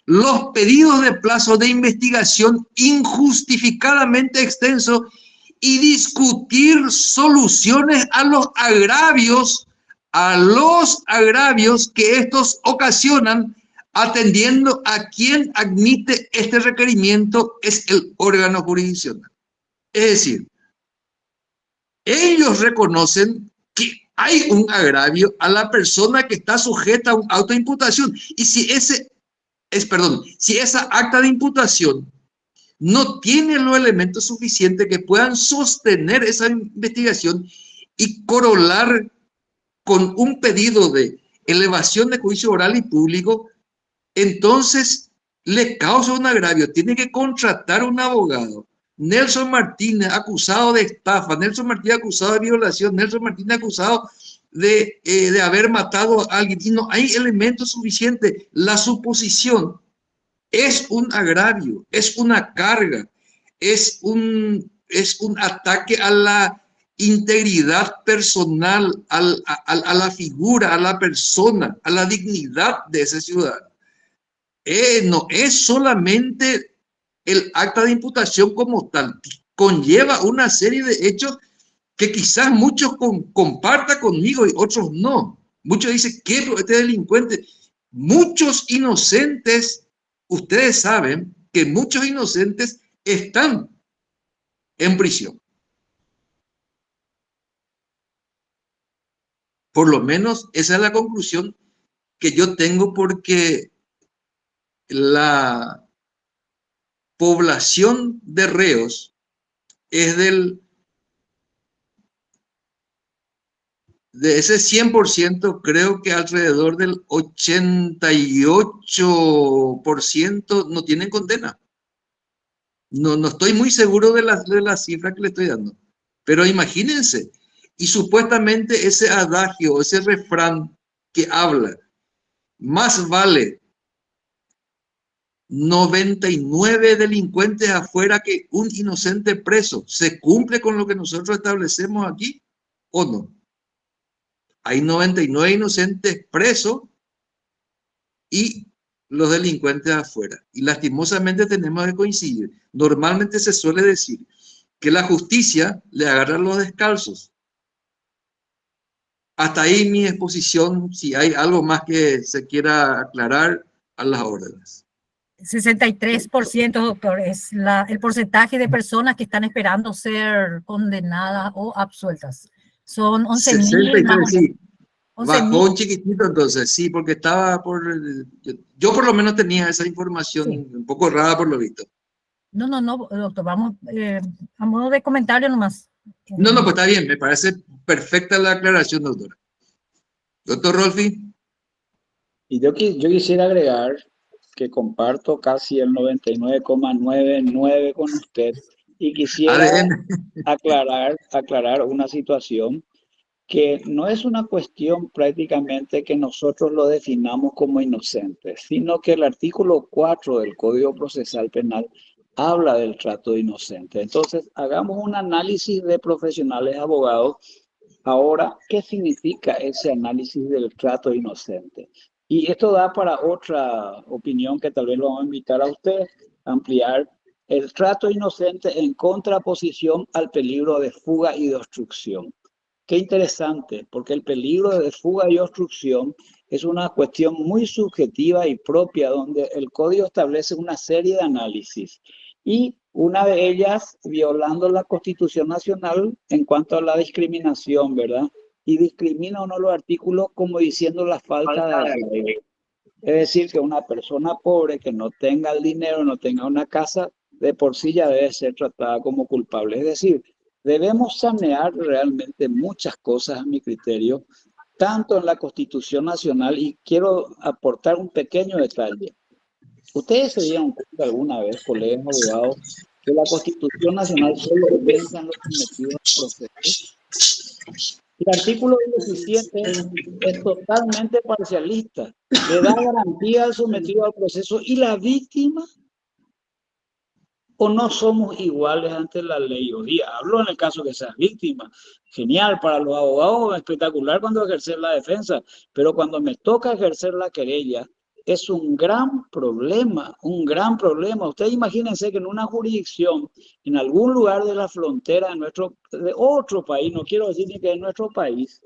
los pedidos de plazo de investigación injustificadamente extensos y discutir soluciones a los agravios que estos ocasionan, atendiendo a quien admite este requerimiento es el órgano jurisdiccional. Es decir, ellos reconocen que hay un agravio a la persona que está sujeta a un auto de imputación. Y si esa acta de imputación no tiene los elementos suficientes que puedan sostener esa investigación y corolar con un pedido de elevación de juicio oral y público, entonces le causa un agravio, tiene que contratar un abogado. Nelson Martínez acusado de estafa, Nelson Martínez acusado de violación, Nelson Martínez acusado de haber matado a alguien. Y no hay elementos suficientes. La suposición es un agravio, es una carga, es un ataque a la integridad personal, a la figura, a la persona, a la dignidad de ese ciudadano. No es solamente el acta de imputación como tal, conlleva una serie de hechos que quizás muchos compartan conmigo y otros no. Muchos dicen que este delincuente, muchos inocentes, ustedes saben que muchos inocentes están en prisión. Por lo menos esa es la conclusión que yo tengo, porque la población de reos es de ese 100%, creo que alrededor del 88% no tienen condena. No estoy muy seguro de la cifra que le estoy dando, pero imagínense, y supuestamente ese adagio, ese refrán que habla, más vale 99 delincuentes afuera que un inocente preso, ¿se cumple con lo que nosotros establecemos aquí o no? Hay 99 inocentes presos y los delincuentes afuera. Y lastimosamente tenemos que coincidir. Normalmente se suele decir que la justicia le agarra a los descalzos. Hasta ahí mi exposición. Si hay algo más que se quiera aclarar, a las órdenes. 63%, doctor, es el porcentaje de personas que están esperando ser condenadas o absueltas. Son 11.000 más. Sí. Bajó un chiquitito entonces, sí, porque estaba yo por lo menos tenía esa información, sí, un poco rara por lo visto. No, doctor, vamos a modo de comentario nomás. No, pues está bien, me parece perfecta la aclaración, doctor. Doctor Rolfi. Y yo quisiera agregar que comparto casi el 99,99 con usted, y quisiera aclarar una situación que no es una cuestión prácticamente que nosotros lo definamos como inocente, sino que el artículo 4 del Código Procesal Penal habla del trato de inocente. Entonces, hagamos un análisis de profesionales abogados. Ahora, ¿qué significa ese análisis del trato de inocente? Y esto da para otra opinión que tal vez lo vamos a invitar a usted a ampliar. El trato inocente en contraposición al peligro de fuga y de obstrucción. Qué interesante, porque el peligro de fuga y obstrucción es una cuestión muy subjetiva y propia, donde el código establece una serie de análisis. Y una de ellas, violando la Constitución Nacional en cuanto a la discriminación, ¿verdad? Y discrimina o no los artículos como diciendo la falta de arraigo. Es decir, que una persona pobre que no tenga el dinero, no tenga una casa, de por sí ya debe ser tratada como culpable. Es decir, debemos sanear realmente muchas cosas a mi criterio, tanto en la Constitución Nacional, y quiero aportar un pequeño detalle. ¿Ustedes se dieron cuenta alguna vez, colegas abogados, que la Constitución Nacional solo piensa en los sometidos al proceso? El artículo 17 es totalmente parcialista, le da garantía al sometido al proceso y la víctima. ¿O no somos iguales ante la ley? Hoy día hablo en el caso que seas víctima. Genial, para los abogados espectacular cuando ejercer la defensa, pero cuando me toca ejercer la querella, es un gran problema, un gran problema. Ustedes imagínense que en una jurisdicción, en algún lugar de la frontera de otro país, no quiero decir ni que de nuestro país,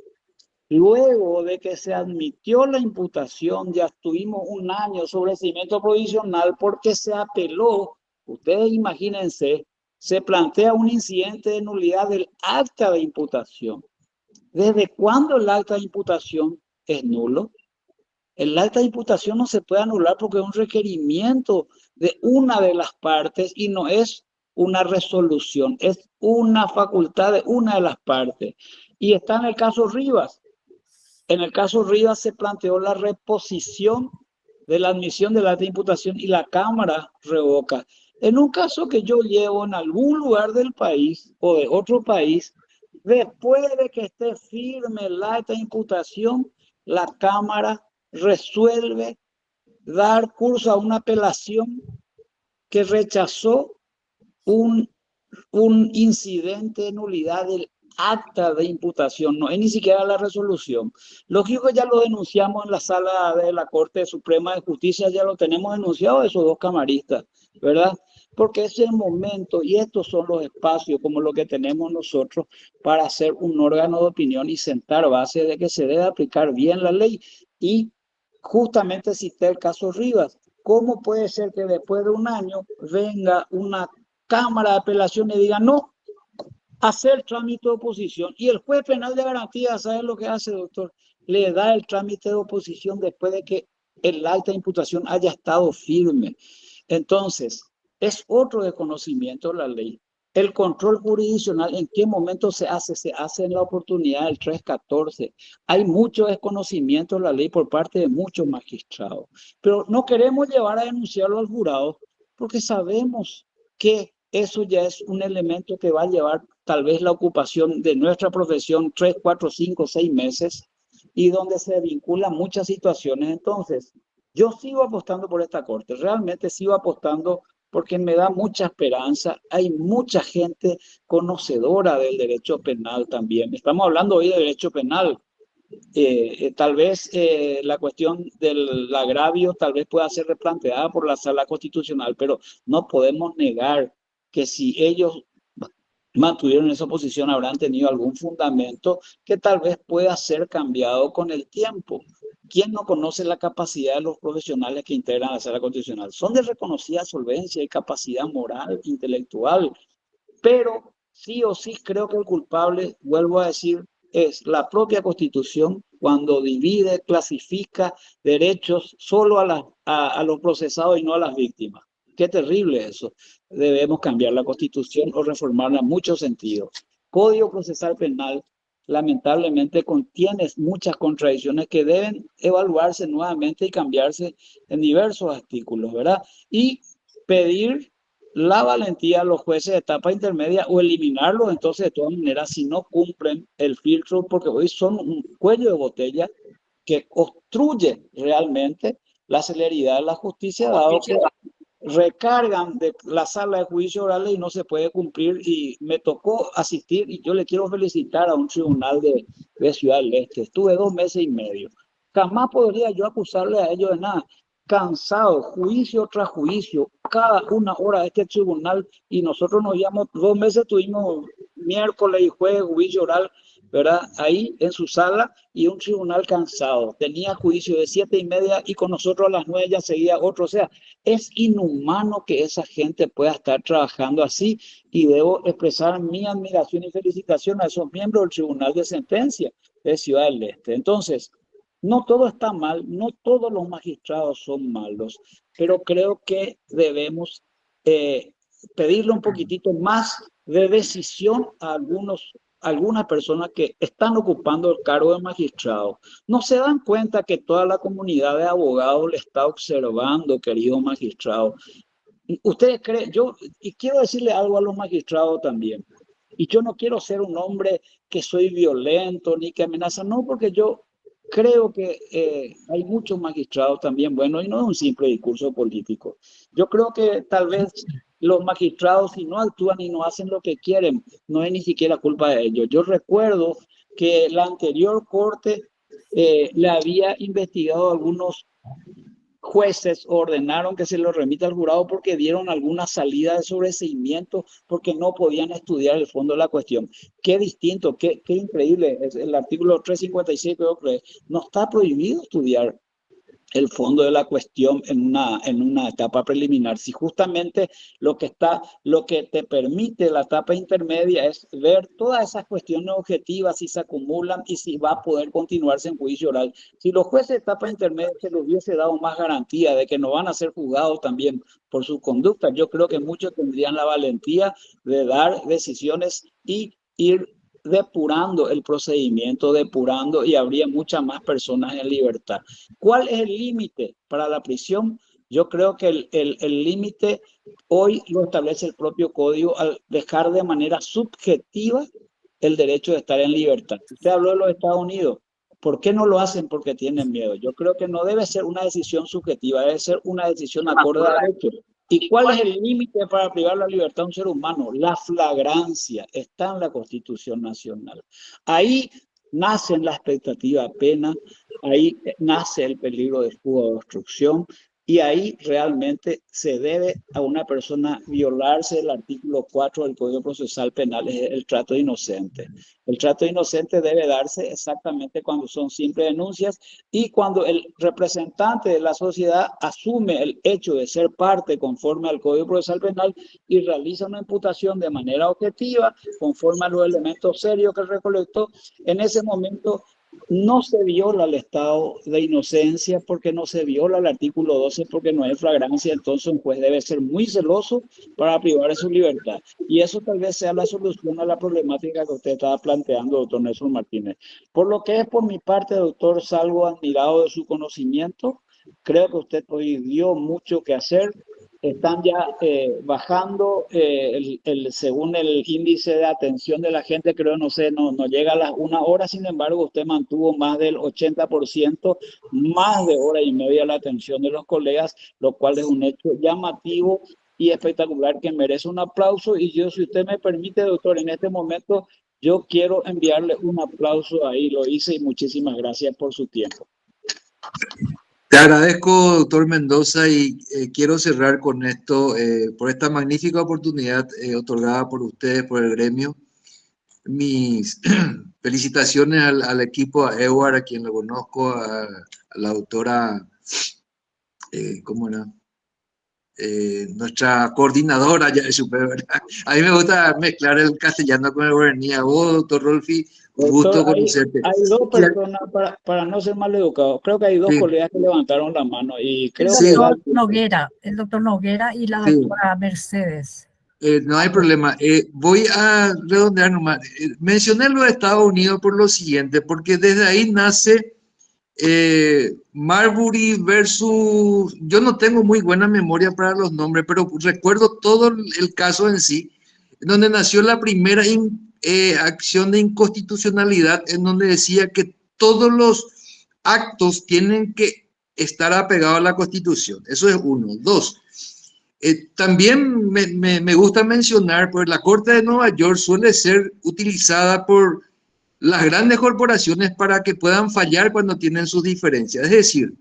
luego de que se admitió la imputación, ya tuvimos un año sobre seguimiento provisional porque se apeló. Ustedes imagínense, se plantea un incidente de nulidad del acta de imputación. ¿Desde cuándo el acta de imputación es nulo? El acta de imputación no se puede anular porque es un requerimiento de una de las partes y no es una resolución, es una facultad de una de las partes. Y está en el caso Rivas. En el caso Rivas se planteó la reposición de la admisión de la acta de imputación y la Cámara revoca. En un caso que yo llevo en algún lugar del país o de otro país, después de que esté firme la acta de imputación, la Cámara resuelve dar curso a una apelación que rechazó un incidente de nulidad del acta de imputación, no es ni siquiera la resolución. Lógico que ya lo denunciamos en la sala de la Corte Suprema de Justicia, ya lo tenemos denunciado esos dos camaristas, ¿verdad? Porque es el momento y estos son los espacios como lo que tenemos nosotros para hacer un órgano de opinión y sentar base de que se debe aplicar bien la ley. Y justamente cité el caso Rivas. ¿Cómo puede ser que después de un año venga una Cámara de Apelación y diga no, hacer trámite de oposición? Y el juez penal de garantía, ¿sabe lo que hace, doctor? Le da el trámite de oposición después de que el acta de imputación haya estado firme. Entonces, es otro desconocimiento de la ley. El control jurisdiccional, ¿en qué momento se hace? Se hace en la oportunidad del 314. Hay mucho desconocimiento de la ley por parte de muchos magistrados. Pero no queremos llevar a denunciarlo al jurado porque sabemos que eso ya es un elemento que va a llevar tal vez la ocupación de nuestra profesión 3, 4, 5, 6 meses y donde se vinculan muchas situaciones. Entonces, yo sigo apostando por esta corte, realmente sigo apostando porque me da mucha esperanza. Hay mucha gente conocedora del derecho penal también. Estamos hablando hoy de derecho penal. Tal vez la cuestión del agravio tal vez pueda ser replanteada por la Sala Constitucional, pero no podemos negar que si ellos mantuvieron esa posición habrán tenido algún fundamento que tal vez pueda ser cambiado con el tiempo. ¿Quién no conoce la capacidad de los profesionales que integran la Sala Constitucional? Son de reconocida solvencia y capacidad moral, intelectual, pero sí o sí creo que el culpable, vuelvo a decir, es la propia Constitución cuando divide, clasifica derechos solo a los procesados y no a las víctimas. Qué terrible eso. Debemos cambiar la Constitución o reformarla en muchos sentidos. Código Procesal Penal lamentablemente contiene muchas contradicciones que deben evaluarse nuevamente y cambiarse en diversos artículos, ¿verdad? Y pedir la valentía a los jueces de etapa intermedia o eliminarlos entonces de todas maneras si no cumplen el filtro, porque hoy son un cuello de botella que obstruye realmente la celeridad de la justicia, dado que recargan de la sala de juicio oral y no se puede cumplir. Y me tocó asistir y yo le quiero felicitar a un tribunal de Ciudad del Este. Estuve 2 meses y medio. Jamás podría yo acusarle a ellos de nada. Cansado, juicio tras juicio, cada una hora de este tribunal, y nosotros nos íbamos 2 meses, tuvimos miércoles y jueves juicio oral, ¿verdad? Ahí en su sala, y un tribunal cansado. Tenía juicio de 7:30 y con nosotros a las 9 ya seguía otro. O sea, es inhumano que esa gente pueda estar trabajando así, y debo expresar mi admiración y felicitación a esos miembros del Tribunal de Sentencia de Ciudad del Este. Entonces, no todo está mal, no todos los magistrados son malos, pero creo que debemos pedirle un poquitito más de decisión a algunas personas que están ocupando el cargo de magistrado. No se dan cuenta que toda la comunidad de abogados le está observando, querido magistrado. Ustedes creen, y quiero decirle algo a los magistrados también, y yo no quiero ser un hombre que soy violento ni que amenaza, no, porque yo creo que hay muchos magistrados también buenos y no es un simple discurso político. Yo creo que tal vez los magistrados, si no actúan y no hacen lo que quieren, no es ni siquiera culpa de ellos. Yo recuerdo que la anterior corte le había investigado a algunos jueces, ordenaron que se lo remita al jurado porque dieron alguna salida de sobreseimiento porque no podían estudiar el fondo de la cuestión. Qué distinto, qué increíble. El artículo 356 creo que no está prohibido estudiar el fondo de la cuestión en una etapa preliminar. Si justamente lo que te permite la etapa intermedia es ver todas esas cuestiones objetivas, si se acumulan y si va a poder continuarse en juicio oral. Si los jueces de etapa intermedia se les hubiese dado más garantía de que no van a ser juzgados también por su conducta, yo creo que muchos tendrían la valentía de dar decisiones y ir depurando el procedimiento, depurando y habría muchas más personas en libertad. ¿Cuál es el límite para la prisión? Yo creo que el límite hoy lo establece el propio código al dejar de manera subjetiva el derecho de estar en libertad. Usted habló de los Estados Unidos. ¿Por qué no lo hacen? Porque tienen miedo. Yo creo que no debe ser una decisión subjetiva, debe ser una decisión acorde a derecho. ¿Y cuál es el límite para privar la libertad a un ser humano? La flagrancia está en la Constitución Nacional. Ahí nace la expectativa de pena, ahí nace el peligro de fuga o obstrucción, y ahí realmente se debe a una persona violarse el artículo 4 del Código Procesal Penal, es el trato de inocente. El trato de inocente debe darse exactamente cuando son simples denuncias y cuando el representante de la sociedad asume el hecho de ser parte conforme al Código Procesal Penal y realiza una imputación de manera objetiva, conforme a los elementos serios que recolectó. En ese momento no se viola el estado de inocencia porque no se viola el artículo 12 porque no hay flagrancia, entonces un juez debe ser muy celoso para privar de su libertad. Y eso tal vez sea la solución a la problemática que usted estaba planteando, doctor Nelson Martínez. Por lo que es por mi parte, doctor, salgo admirado de su conocimiento. Creo que usted hoy dio mucho que hacer. Están ya bajando, según el índice de atención de la gente, creo, no sé, no llega a las 1 hora, sin embargo, usted mantuvo más del 80%, más de 1 hora y media la atención de los colegas, lo cual es un hecho llamativo y espectacular que merece un aplauso. Y yo, si usted me permite, doctor, en este momento, yo quiero enviarle un aplauso ahí, lo hice, y muchísimas gracias por su tiempo. Te agradezco, doctor Mendoza, y quiero cerrar con esto, por esta magnífica oportunidad otorgada por ustedes, por el gremio. Mis felicitaciones al equipo, a Edward, a quien lo conozco, a la doctora, ¿cómo era? Nuestra coordinadora ya de Super, ¿verdad? A mí me gusta mezclar el castellano con el guaraní. A vos, doctor Rolfi, un gusto conocerte. Hay dos personas, para no ser mal educado, creo que hay dos colegas que levantaron la mano y creo el doctor Noguera y la doctora Mercedes. No hay problema. Voy a redondear nomás. Mencioné los Estados Unidos por lo siguiente, porque desde ahí nace Marbury versus... Yo no tengo muy buena memoria para los nombres, pero recuerdo todo el caso en sí, donde nació la primera acción de inconstitucionalidad, en donde decía que todos los actos tienen que estar apegados a la Constitución. Eso es uno. Dos, también me gusta mencionar, pues la Corte de Nueva York suele ser utilizada por las grandes corporaciones para que puedan fallar cuando tienen sus diferencias. Es decir,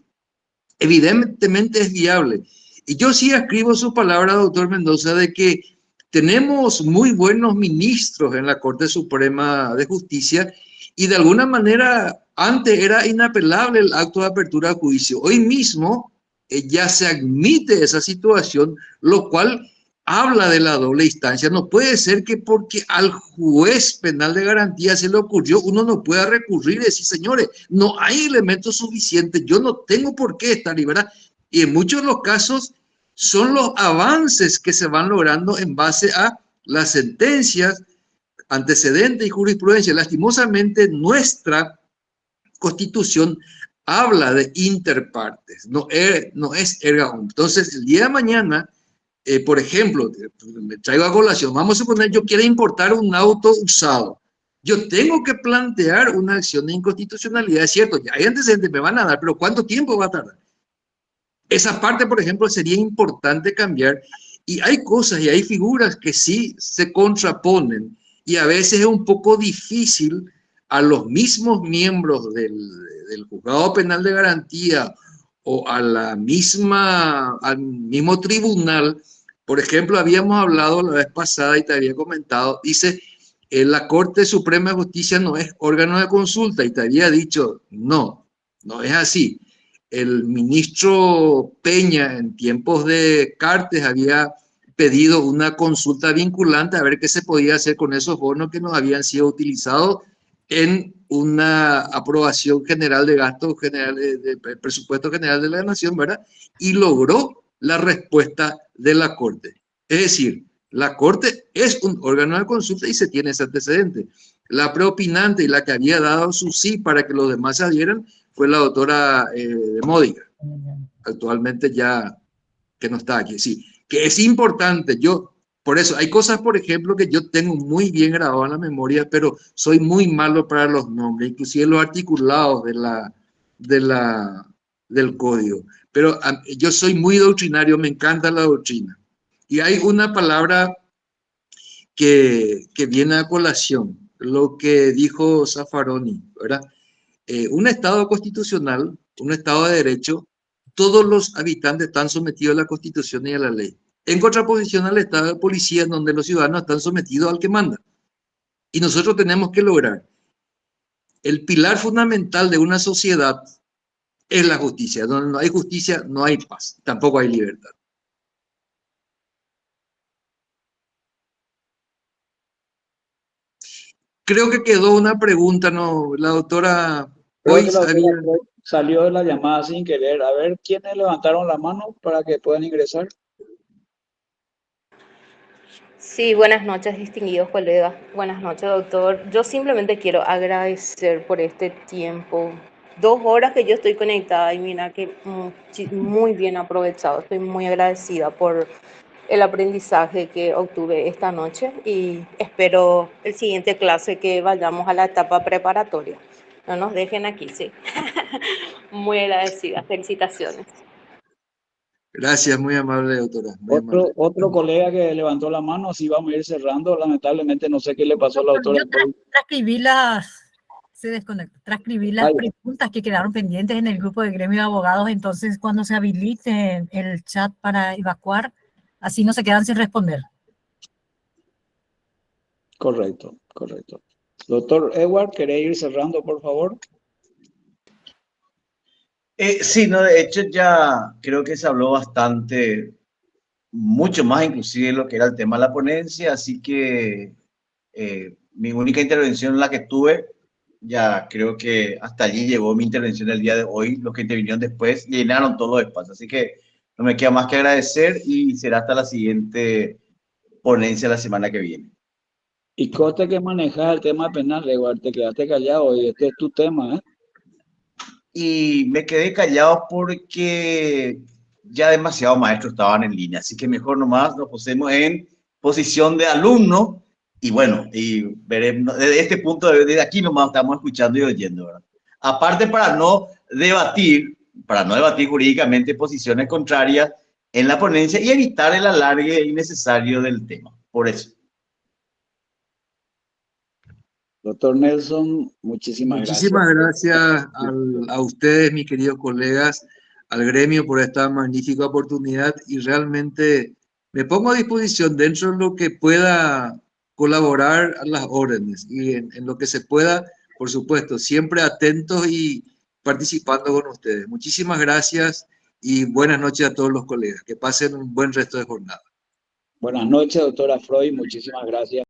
evidentemente es viable. Y yo sí escribo su palabra, doctor Mendoza, de que tenemos muy buenos ministros en la Corte Suprema de Justicia y de alguna manera antes era inapelable el acto de apertura a juicio. Hoy mismo ya se admite esa situación, lo cual habla de la doble instancia. No puede ser que porque al juez penal de garantía se le ocurrió, uno no pueda recurrir y decir, señores, no hay elementos suficientes, yo no tengo por qué estar liberado. Y en muchos de los casos son los avances que se van logrando en base a las sentencias, antecedentes y jurisprudencia. Lastimosamente, nuestra Constitución habla de interpartes, no es erga omnes. Entonces, el día de mañana, por ejemplo, me traigo a colación, vamos a suponer, yo quiero importar un auto usado. Yo tengo que plantear una acción de inconstitucionalidad, es cierto, ya hay antecedentes, me van a dar, pero ¿cuánto tiempo va a tardar? Esa parte, por ejemplo, sería importante cambiar. Y hay cosas y hay figuras que sí se contraponen y a veces es un poco difícil a los mismos miembros del juzgado penal de garantía o al mismo tribunal. Por ejemplo, habíamos hablado la vez pasada y te había comentado, dice, la Corte Suprema de Justicia no es órgano de consulta y te había dicho, no es así. El ministro Peña en tiempos de Cartes había pedido una consulta vinculante a ver qué se podía hacer con esos bonos que no habían sido utilizados en una aprobación general de gastos general de presupuesto general de la Nación, ¿verdad? Y logró la respuesta de la Corte. Es decir, la Corte es un órgano de consulta y se tiene ese antecedente. La preopinante y la que había dado su sí para que los demás se adhieran fue la doctora de Módica, actualmente ya que no está aquí, sí, que es importante. Yo, por eso, hay cosas, por ejemplo, que yo tengo muy bien grabadas en la memoria, pero soy muy malo para los nombres, inclusive los articulados del código. Pero yo soy muy doctrinario, me encanta la doctrina. Y hay una palabra que viene a colación, lo que dijo Zaffaroni, ¿verdad? Un Estado constitucional, un Estado de derecho, todos los habitantes están sometidos a la Constitución y a la ley. En contraposición al Estado de policía, donde los ciudadanos están sometidos al que manda. Y nosotros tenemos que lograr. El pilar fundamental de una sociedad es la justicia. Donde no hay justicia, no hay paz, tampoco hay libertad. Creo que quedó una pregunta, ¿no? La doctora Creo hoy que la había... doctora Freud salió de la llamada sin querer. A ver, ¿quiénes levantaron la mano para que puedan ingresar? Sí, buenas noches, distinguidos colegas. Buenas noches, doctor. Yo simplemente quiero agradecer por este tiempo. 2 horas que yo estoy conectada y mira que muy bien aprovechado. Estoy muy agradecida por el aprendizaje que obtuve esta noche y espero el siguiente clase que vayamos a la etapa preparatoria. No nos dejen aquí, sí. Muy agradecida. Felicitaciones. Gracias, muy amable, doctora. Muy amable. Otro colega que levantó la mano, así vamos a ir cerrando. Lamentablemente no sé qué le pasó a la doctora. Yo se desconectó, transcribí las preguntas que quedaron pendientes en el grupo de gremio de abogados, entonces cuando se habilite el chat para evacuar, así no se quedan sin responder. Correcto, correcto. Doctor Edward, ¿querés ir cerrando, por favor? Sí, no, de hecho ya creo que se habló bastante, mucho más inclusive de lo que era el tema de la ponencia, así que mi única intervención, la que tuve, ya creo que hasta allí llegó mi intervención del día de hoy. Los que intervinieron después llenaron todos los espacios, así que no me queda más que agradecer y será hasta la siguiente ponencia la semana que viene. Y conste que manejas el tema penal, Edward, te quedaste callado y este es tu tema, ¿eh? Y me quedé callado porque ya demasiados maestros estaban en línea, así que mejor nomás nos pusimos en posición de alumno y bueno, y veremos, desde este punto, desde aquí nomás estamos escuchando y oyendo, ¿verdad? Aparte para no debatir jurídicamente posiciones contrarias en la ponencia y evitar el alargue innecesario del tema, por eso. Doctor Nelson, muchísimas gracias a ustedes, mis queridos colegas, al gremio por esta magnífica oportunidad y realmente me pongo a disposición dentro de lo que pueda colaborar a las órdenes y en lo que se pueda, por supuesto, siempre atentos y participando con ustedes. Muchísimas gracias y buenas noches a todos los colegas. Que pasen un buen resto de jornada. Buenas noches, doctora Freud, muchísimas gracias.